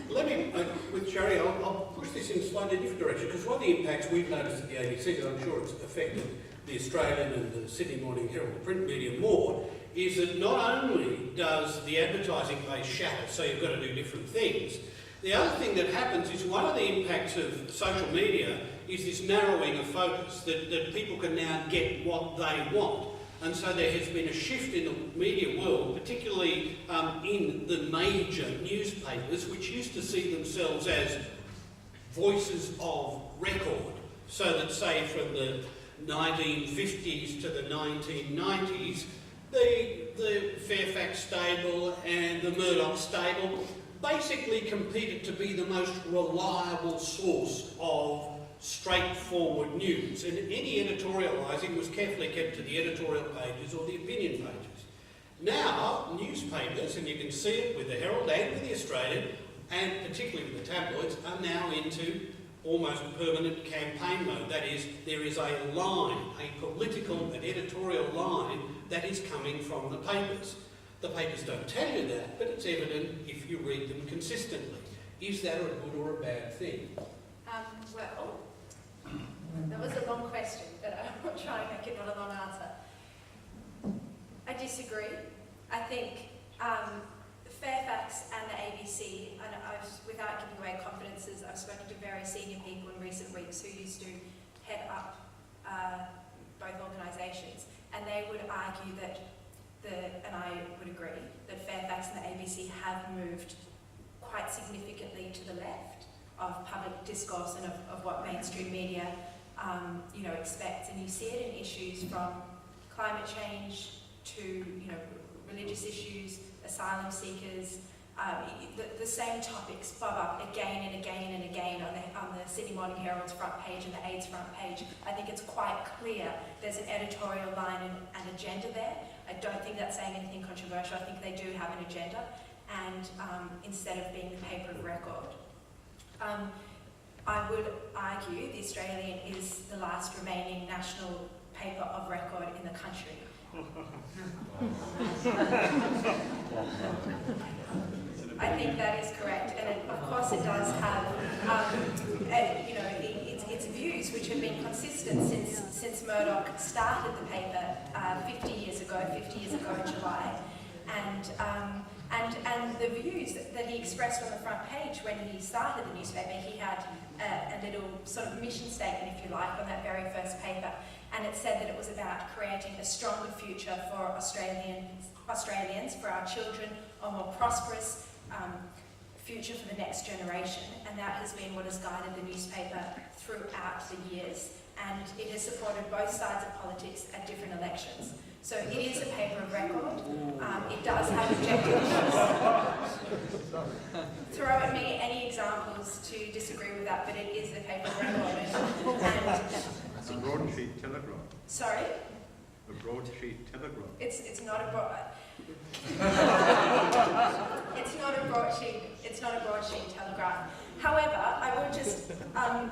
Speaker 4: Let me, with Sherry, I'll push this in a slightly different direction, because one of the impacts we've noticed at the ABC, and I'm sure it's affected the Australian and the Sydney Morning Herald, the print media more, is that not only does the advertising base shatter, so you've got to do different things, the other thing that happens is one of the impacts of social media is this narrowing of focus, that people can now get what they want. And so there has been a shift in the media world, particularly in the major newspapers, which used to see themselves as voices of record. So that, say, from the 1950s to the 1990s, the Fairfax stable and the Murdoch stable basically competed to be the most reliable source of straightforward news, and any editorialising was carefully kept to the editorial pages or the opinion pages. Now, newspapers, and you can see it with the Herald and with the Australian, and particularly with the tabloids, are now into almost permanent campaign mode. That is, there is a line, a political and editorial line that is coming from the papers. The papers don't tell you that, but it's evident if you read them consistently. Is that a good or a bad thing?
Speaker 5: Well, that was a long question, but I will try and make it not a long answer. I disagree. I think Fairfax and the ABC, and without giving away confidences, I've spoken to very senior people in recent weeks who used to head up both organisations, and they would argue that and I would agree, that Fairfax and the ABC have moved quite significantly to the left of public discourse and of what mainstream media expects. And you see it in issues from climate change to religious issues, asylum seekers. The same topics bob up again and again and again on the Sydney Morning Herald's front page and the AIDS front page. I think it's quite clear there's an editorial line and agenda there. I don't think that's saying anything controversial. I think they do have an agenda, and instead of being the paper of record. I would argue the Australian is the last remaining national paper of record in the country. I think that is correct, and of course it does have, its views, which have been consistent since Murdoch started the paper 50 years ago in July, and the views that he expressed on the front page when he started the newspaper. He had a little sort of mission statement, if you like, on that very first paper, and it said that it was about creating a stronger future for Australians, for our children, a more prosperous future for the next generation, and that has been what has guided the newspaper throughout the years, and it has supported both sides of politics at different elections. So it is a paper of record. It does have objectives. Throw at me any examples to disagree with that, but it is a paper of record.
Speaker 11: It's a broadsheet telegraph.
Speaker 5: Sorry?
Speaker 11: A broadsheet telegraph.
Speaker 5: It's not a broad. It's not a broadsheet telegraph. However, I will just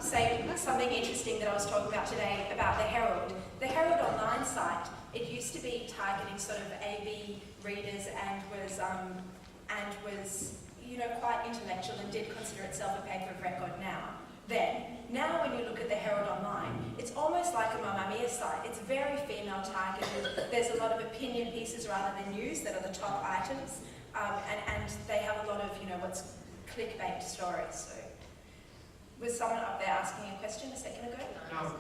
Speaker 5: say something interesting that I was talking about today about the Herald. The Herald online site, it used to be targeting sort of AB readers and was quite intellectual and did consider itself a paper of record now. Now when you look at the Herald Online, it's almost like a Mamma Mia site. It's very female targeted. There's a lot of opinion pieces rather than news that are the top items, and they have a lot of what's clickbait stories. So, was someone up there asking a question a second ago?
Speaker 14: No.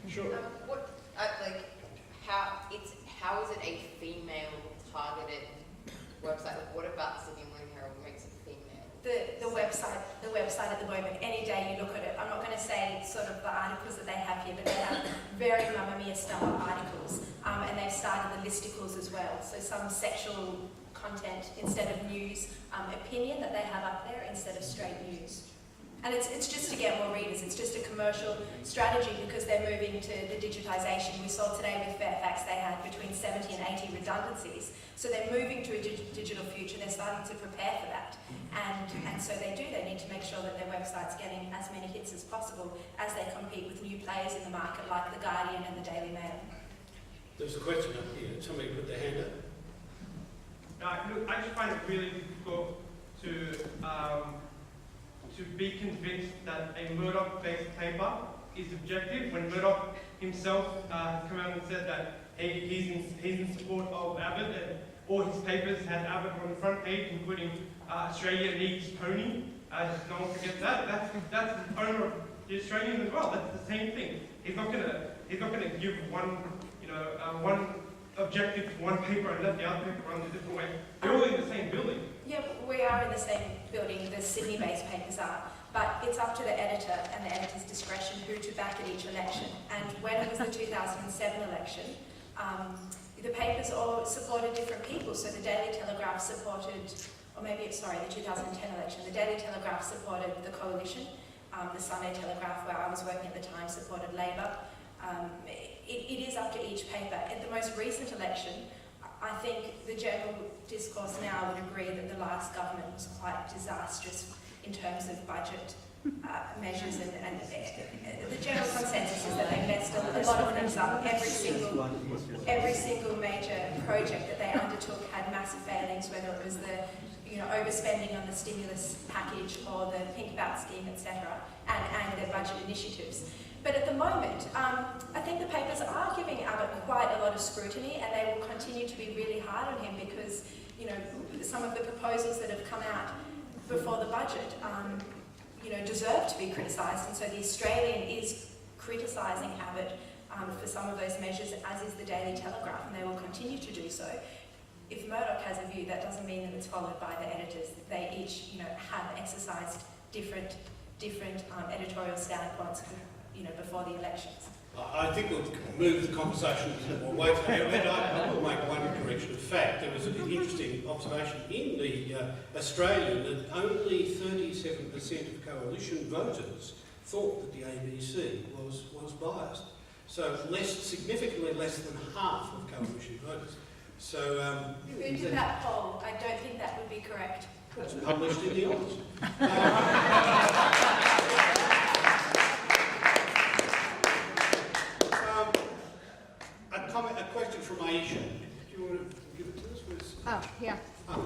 Speaker 4: Sure.
Speaker 8: How is it a female targeted website? Like, what about Sydney Morning Herald makes it female?
Speaker 5: The website at the moment, any day you look at it, I'm not going to say sort of the articles that they have here, but they have very Mamma Mia style articles, and they've started the listicles as well. So some sexual content instead of news, opinion that they have up there instead of straight news. And it's just to get more readers. It's just a commercial strategy because they're moving to the digitisation. We saw today with Fairfax they had between 70 and 80 redundancies. So they're moving to a digital future. They're starting to prepare for that. And so they do. They need to make sure that their website's getting as many hits as possible as they compete with new players in the market like The Guardian and the Daily Mail.
Speaker 4: There's a question up here. Somebody put their hand up.
Speaker 14: Look, I just find it really difficult to be convinced that a Murdoch-based paper is objective when Murdoch himself come out and said that he's in support of Abbott, and all his papers had Abbott on the front page, including Australia Needs Pony. No one forgets that. That's the owner of the Australian as well. That's the same thing. He's not gonna give one objective to one paper and let the other paper run a different way. They're all in the same building.
Speaker 5: Yeah, we are in the same building, the Sydney-based papers are, but it's up to the editor and the editor's discretion who to back at each election. And when it was the 2007 election, the papers all supported different people. So the Daily Telegraph supported or maybe it's, sorry, the 2010 election, the Daily Telegraph supported the coalition, the Sunday Telegraph, where I was working at the time, supported Labor. It is up to each paper. At the most recent election, I think the general discourse now would agree that the last government was quite disastrous in terms of budget measures, and the general consensus is that they messed a lot of things up. Every single major project that they undertook had massive failings, whether it was the overspending on the stimulus package or the Pink Belt scheme, etc., and their budget initiatives. But at the moment, I think the papers are giving Abbott quite a lot of scrutiny, and they will continue to be really hard on him because, some of the proposals that have come out before the budget, deserve to be criticised. And so the Australian is criticising Abbott for some of those measures, as is the Daily Telegraph, and they will continue to do so. If Murdoch has a view, that doesn't mean that it's followed by the editors. They each, have exercised different editorial standpoints, before the elections.
Speaker 4: I think we'll move the conversation away from there, and I will make one correction. In fact, there was an interesting observation in the Australian that only 37% of coalition voters thought that the ABC was biased. So significantly less than half of coalition voters. So
Speaker 5: who did that poll? I don't think that would be correct.
Speaker 4: That's published in the Oz. A question from Aisha. Do you want to give it to us?
Speaker 15: Oh, yeah.
Speaker 4: Oh.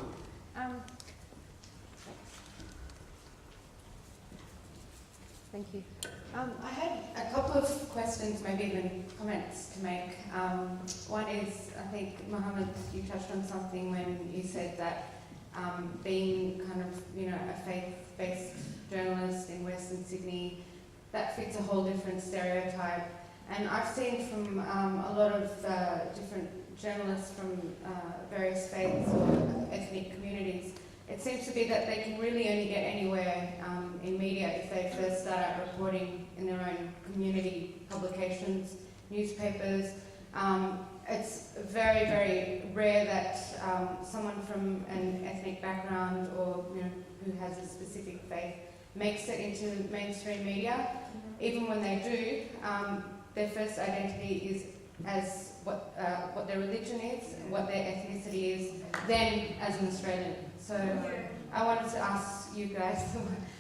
Speaker 15: Thank you. I had a couple of questions, maybe even comments to make. One is, I think, Mohammed, you touched on something when you said that being kind of, a faith-based journalist in Western Sydney, that fits a whole different stereotype. And I've seen from a lot of different journalists from various faiths or ethnic communities, it seems to be that they can really only get anywhere in media if they first start out reporting in their own community publications, newspapers. It's very, very rare that someone from an ethnic background or who has a specific faith makes it into mainstream media. Even when they do, their first identity is as what their religion is, what their ethnicity is, then as an Australian. So I wanted to ask you guys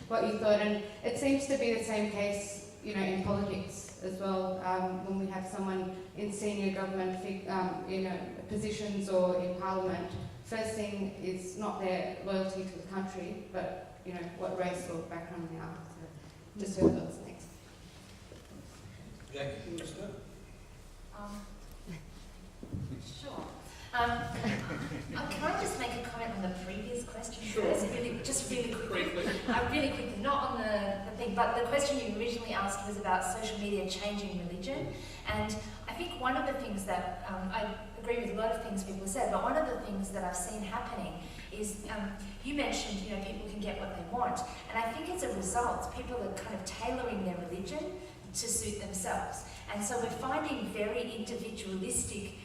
Speaker 15: what you thought, and it seems to be the same case, in politics as well. When we have someone in senior government, positions or in Parliament, first thing is not their loyalty to the country, but what race or background they are. So just your thoughts. Thanks.
Speaker 4: Jackie, you want to start?
Speaker 9: Sure. Can I just make a comment on the previous question first? Really quickly. Really quickly, not on the thing, but the question you originally asked was about social media changing religion. And I think one of the things that, I agree with a lot of things people said, but one of the things that I've seen happening is, you mentioned, people can get what they want. And I think as a result, people are kind of tailoring their religion to suit themselves. And so we're finding very individualistic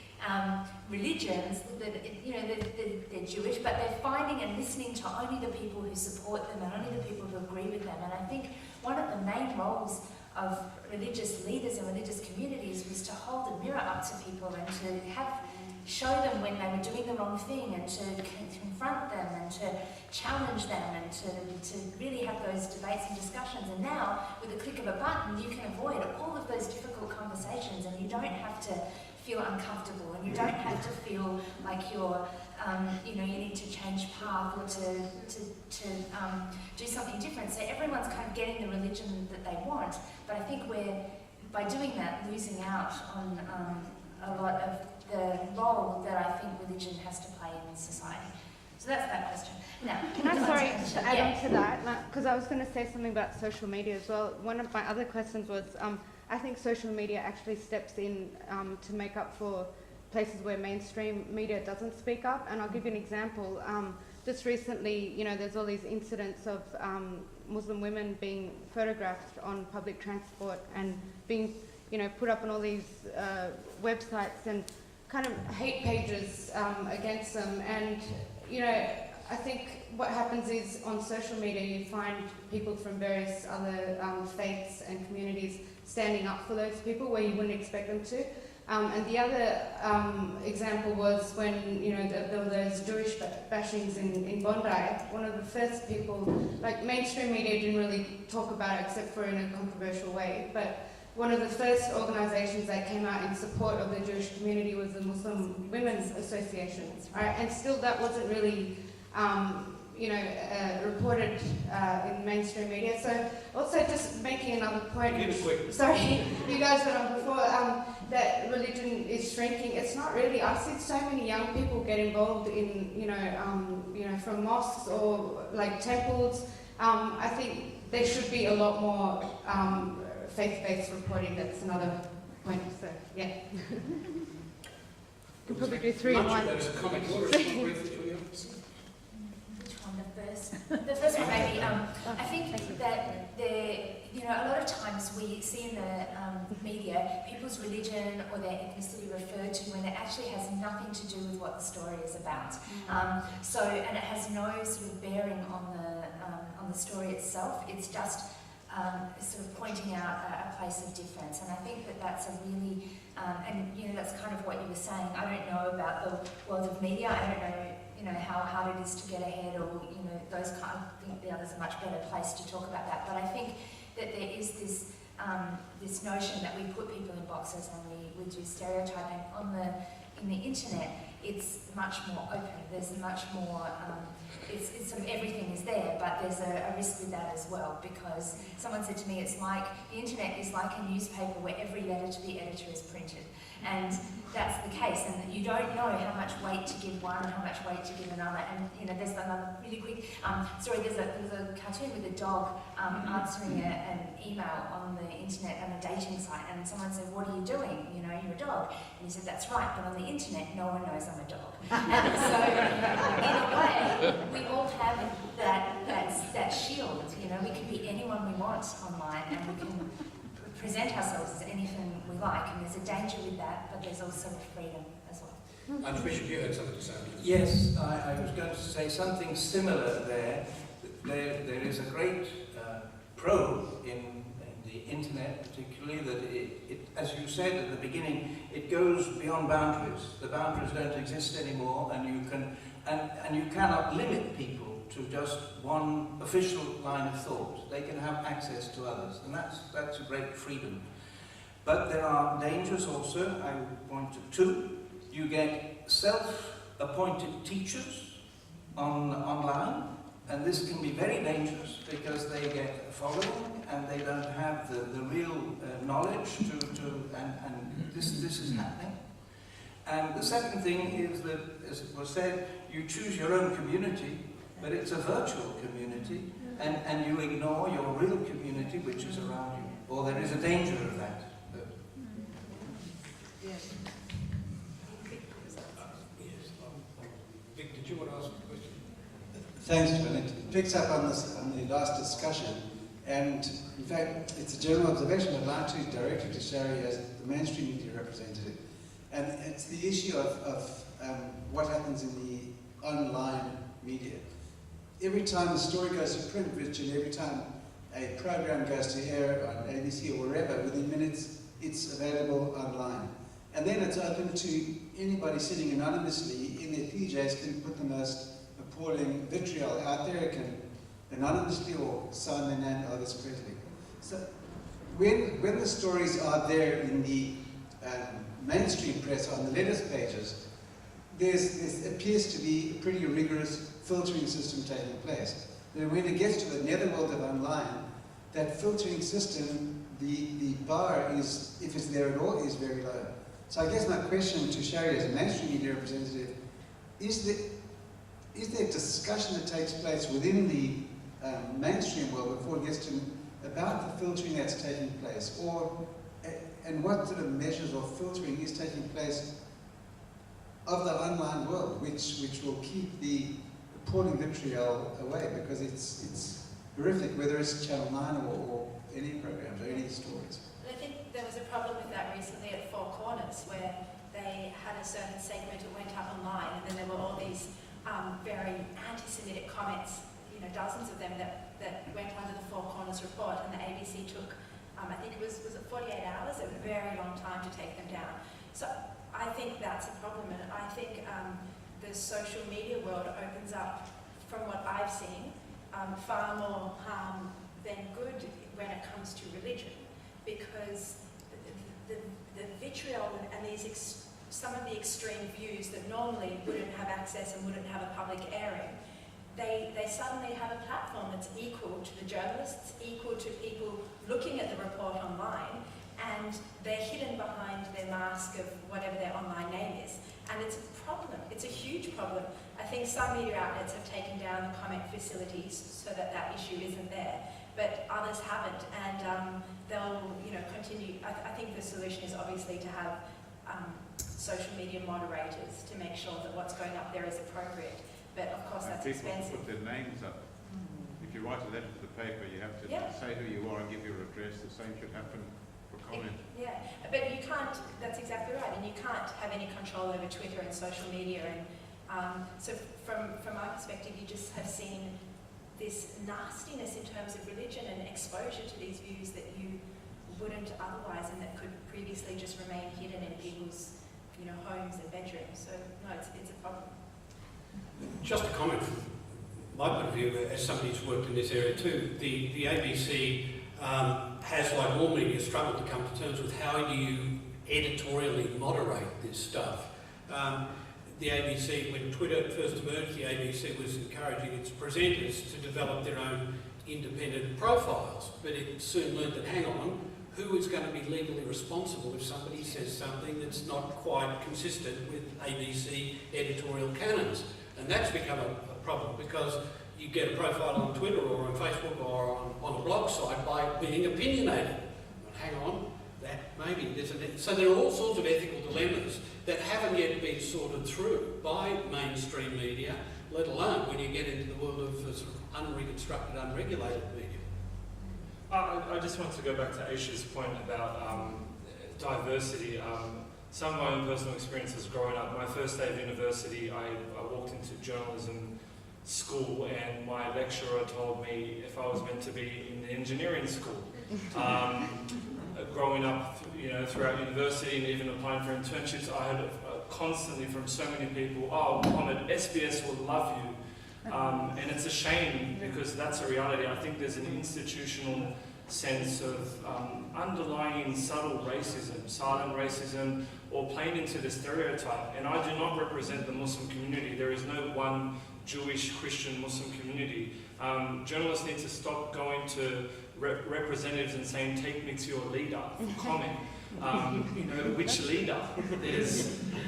Speaker 9: religions that, they're Jewish, but they're finding and listening to only the people who support them and only the people who agree with them. And I think one of the main roles of religious leaders and religious communities was to hold a mirror up to people and to show them when they were doing the wrong thing and to confront them and to challenge them and to really have those debates and discussions. And now, with a click of a button, you can avoid all of those difficult conversations, and you don't have to feel uncomfortable, and you don't have to feel like you're, you need to change path or to do something different. So everyone's kind of getting the religion that they want, but I think we're, by doing that, losing out on a lot of the role that I think religion has to play in society. So that's that question. Now,
Speaker 15: can I, sorry, to add on to that, because I was going to say something about social media as well. One of my other questions was, I think social media actually steps in to make up for places where mainstream media doesn't speak up. And I'll give you an example. Just recently, there's all these incidents of Muslim women being photographed on public transport and being, put up on all these websites and kind of hate pages against them. And, I think what happens is on social media you find people from various other faiths and communities standing up for those people where you wouldn't expect them to. And the other example was when, you know, there were those Jewish bashings in Bondi. One of the first people, like mainstream media didn't really talk about it except for in a controversial way, but one of the first organisations that came out in support of the Jewish community was the Muslim Women's Association. Right? And still that wasn't really, you know, reported in mainstream media. So also just making another point, which, sorry, you guys got on before, that religion is shrinking. It's not really. I've seen so many young people get involved in, you know, from mosques or like temples. I think there should be a lot more faith-based reporting. That's another point. So yeah. Could probably do 3 in 1.
Speaker 9: The first one maybe, I think that you know, a lot of times we see in the media people's religion or their ethnicity referred to when it actually has nothing to do with what the story is about. So, and it has no sort of bearing on the story itself. It's just sort of pointing out a place of difference. And I think that that's a really, and you know, that's kind of what you were saying. I don't know about the world of media. I don't know, you know, how hard it is to get ahead, or you know, those kind. I think the other's a much better place to talk about that. But I think that there is this this notion that we put people in boxes and we do stereotyping in the internet. It's much more open. There's much more. It's sort of everything is there, but there's a risk with that as well, because someone said to me, it's like the internet is like a newspaper where every letter to the editor is printed. And that's the case, and you don't know how much weight to give one and how much weight to give another. And you know, there's another really quick story. There's a cartoon with a dog answering an email on the internet on a dating site, and someone said, "What are you doing? You know, you're a dog." And he said, "That's right, but on the internet, no one knows I'm a dog." And so, in a way, we all have that shield. You know, we can be anyone we want online, and we can present ourselves as anything we like, and there's a danger with that, but there's also a freedom as well.
Speaker 4: Archbishop, you had something to say?
Speaker 3: Yes, I was going to say something similar there. There is a great pro in the internet, particularly, that it, as you said at the beginning, it goes beyond boundaries. The boundaries don't exist anymore, and you can, and you cannot limit people to just one official line of thought. They can have access to others, and that's a great freedom. But there are dangers also. I would point to 2. You get self-appointed teachers online, and this can be very dangerous because they get a following and they don't have the real knowledge and this is happening. And the second thing is that, as it was said, you choose your own community, but it's a virtual community, and you ignore your real community which is around you, or there is a danger of that.
Speaker 4: Vic, did you want to ask a question?
Speaker 2: Thanks, John. It picks up on the last discussion, and in fact, it's a general observation I'd like to direct you to Shari as the mainstream media representative, and it's the issue of what happens in the online media. Every time the story goes to print, virtually every time a program goes to air on ABC or wherever, within minutes it's available online. And then it's open to anybody sitting anonymously in their PJs can put the most appalling vitriol out there. It can anonymously or sign their name, Elvis Presley. So when the stories are there in the mainstream press on the letters pages, there appears to be a pretty rigorous filtering system taking place. Then when it gets to the netherworld of online, that filtering system, the bar is, if it's there at all, is very low. So I guess my question to Shari as a mainstream media representative, is there discussion that takes place within the mainstream world before it gets to about the filtering that's taking place, and what sort of measures of filtering is taking place of the online world, which will keep the appalling vitriol away, because it's horrific, whether it's Channel 9 or any programs or any stories.
Speaker 5: I think there was a problem with that recently at Four Corners, where they had a certain segment that went up online, and then there were all these very anti-Semitic comments, you know, dozens of them that went under the Four Corners report, and the ABC took, I think it was it 48 hours, a very long time to take them down. So I think that's a problem, and I think the social media world opens up, from what I've seen, far more harm than good when it comes to religion, because the vitriol and these some of the extreme views that normally wouldn't have access and wouldn't have a public airing, they suddenly have a platform that's equal to the journalists, equal to people looking at the report online, and they're hidden behind their mask of whatever their online name is. And it's a problem. It's a huge problem. I think some media outlets have taken down the comment facilities so that that issue isn't there, but others haven't, and they'll, you know, continue. I think the solution is obviously to have social media moderators to make sure that what's going up there is appropriate. But of course, that's
Speaker 11: people
Speaker 5: expensive.
Speaker 11: Put their names up. If you write a letter to the paper, you have to say who you are and give your address. The same should happen for comment.
Speaker 5: Yeah, but you can't. That's exactly right, and you can't have any control over Twitter and social media. And so, from my perspective, you just have seen this nastiness in terms of religion and exposure to these views that you wouldn't otherwise, and that could previously just remain hidden in people's, you know, homes and bedrooms. So no, it's a problem.
Speaker 4: Just a comment from my point of view, as somebody who's worked in this area too, the ABC has, like all media, struggled to come to terms with how do you editorially moderate this stuff. The ABC, when Twitter first emerged, the ABC was encouraging its presenters to develop their own independent profiles, but it soon learned that, hang on, who is going to be legally responsible if somebody says something that's not quite consistent with ABC editorial canons? And that's become a problem, because you get a profile on Twitter or on Facebook or on a blog site by being opinionated. But hang on, that maybe there's so there are all sorts of ethical dilemmas that haven't yet been sorted through by mainstream media, let alone when you get into the world of sort of unreconstructed, unregulated media.
Speaker 6: I just want to go back to Aisha's point about diversity. Some of my own personal experiences growing up, my first day of university, I walked into journalism school, and my lecturer told me if I was meant to be in the engineering school. Growing up, you know, throughout university and even applying for internships, I heard constantly from so many people, "Oh, Mohammed, SBS will love you," and it's a shame, because that's a reality. I think there's an institutional sense of underlying subtle racism, silent racism, or playing into the stereotype. And I do not represent the Muslim community. There is no one Jewish, Christian, Muslim community. Journalists need to stop going to representatives and saying, "Take me to your leader," for comment. You know, which leader?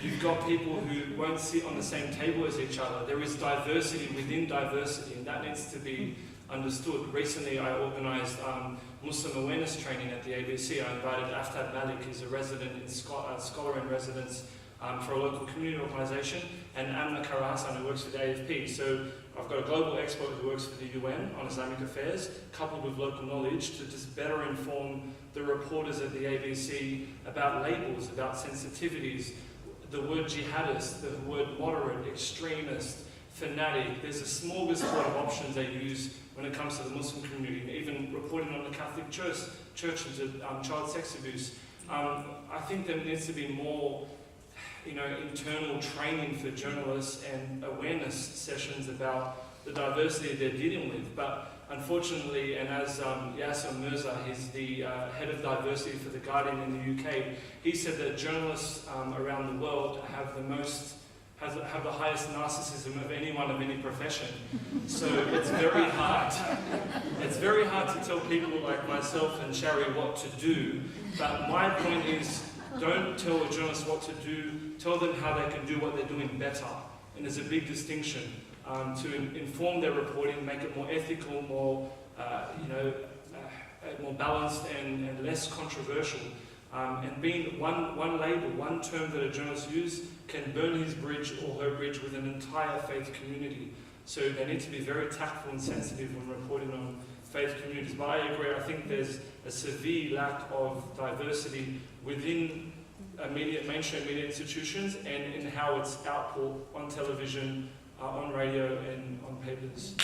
Speaker 6: You've got people who won't sit on the same table as each other. There is diversity within diversity, and that needs to be understood. Recently, I organised Muslim awareness training at the ABC. I invited Aftab Malik, who's a resident in scholar in residence for a local community organisation, and Amna Karasan, who works for the AFP. So I've got a global expert who works for the UN on Islamic affairs, coupled with local knowledge, to just better inform the reporters at the ABC about labels, about sensitivities, the word jihadist, the word moderate, extremist, fanatic. There's a smorgasbord of options they use when it comes to the Muslim community, even reporting on the Catholic churches of child sex abuse. I think there needs to be more, you know, internal training for journalists and awareness sessions about the diversity they're dealing with. But unfortunately, and as Yasser Mirza, he's the head of diversity for The Guardian in the UK, he said that journalists around the world have the highest narcissism of anyone of any profession. So it's very hard. It's very hard to tell people like myself and Shari what to do. But my point is, don't tell a journalist what to do. Tell them how they can do what they're doing better. And there's a big distinction to inform their reporting, make it more ethical, more more balanced and less controversial. And being one label, one term that a journalist uses can burn his bridge or her bridge with an entire faith community. So they need to be very tactful and sensitive when reporting on faith communities. But I agree, I think there's a severe lack of diversity within mainstream media institutions and in how it's output on television, on radio and on papers.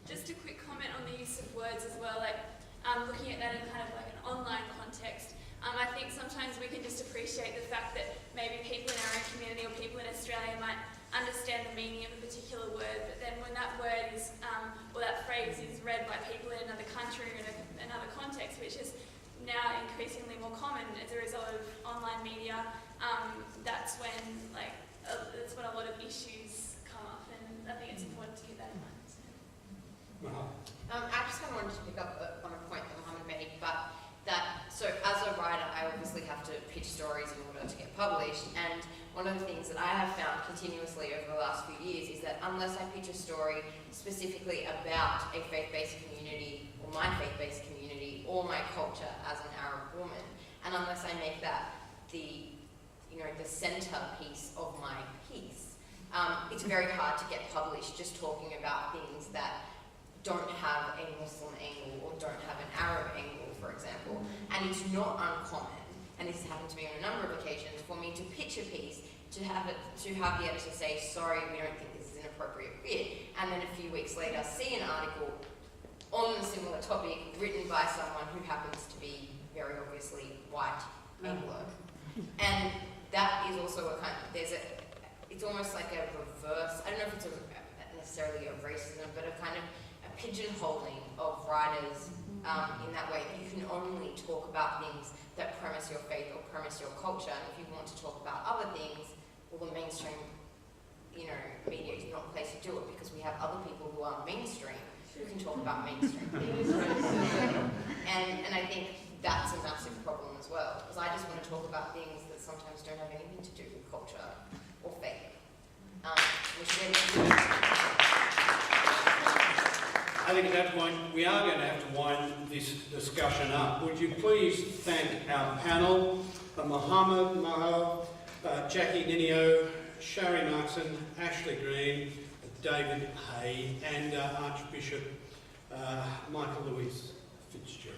Speaker 7: Just a quick comment on the use of words as well, like looking at that in kind of like an online context. I think sometimes we can just appreciate the fact that maybe people in our own community or people in Australia might understand the meaning of a particular word, but then when that word is, or that phrase is read by people in another country or in another context, which is now increasingly more common as a result of online media, that's when a lot of issues come up, and I think it's important to keep that in mind.
Speaker 8: I just kind of wanted to pick up on a point that Mohammed made, but so as a writer, I obviously have to pitch stories in order to get published, and one of the things that I have found continuously over the last few years is that unless I pitch a story specifically about a faith-based community, or my faith-based community, or my culture as an Arab woman, and unless I make that the centerpiece of my piece, it's very hard to get published just talking about things that don't have a Muslim angle or don't have an Arab angle, for example. And it's not uncommon, and this has happened to me on a number of occasions, for me to pitch a piece, to have the editor say, sorry, we don't think this is an appropriate fit, and then a few weeks later see an article on a similar topic written by someone who happens to be very obviously white Anglo. And that is also a kind of, it's almost like a reverse, I don't know if it's necessarily a racism, but a kind of a pigeonholing of writers in that way. You can only talk about things that premise your faith or premise your culture, and if you want to talk about other things, well, the mainstream, media is not the place to do it, because we have other people who are mainstream who can talk about mainstream things. And I think that's a massive problem as well, because I just want to talk about things that sometimes don't have anything to do with culture or faith.
Speaker 4: I think at that point we are going to have to wind this discussion up. Would you please thank our panel, Mohammed Maho, Jackie Ninio, Shari Markson, Ashley Green, David Hay, and Archbishop Michael Louis Fitzgerald.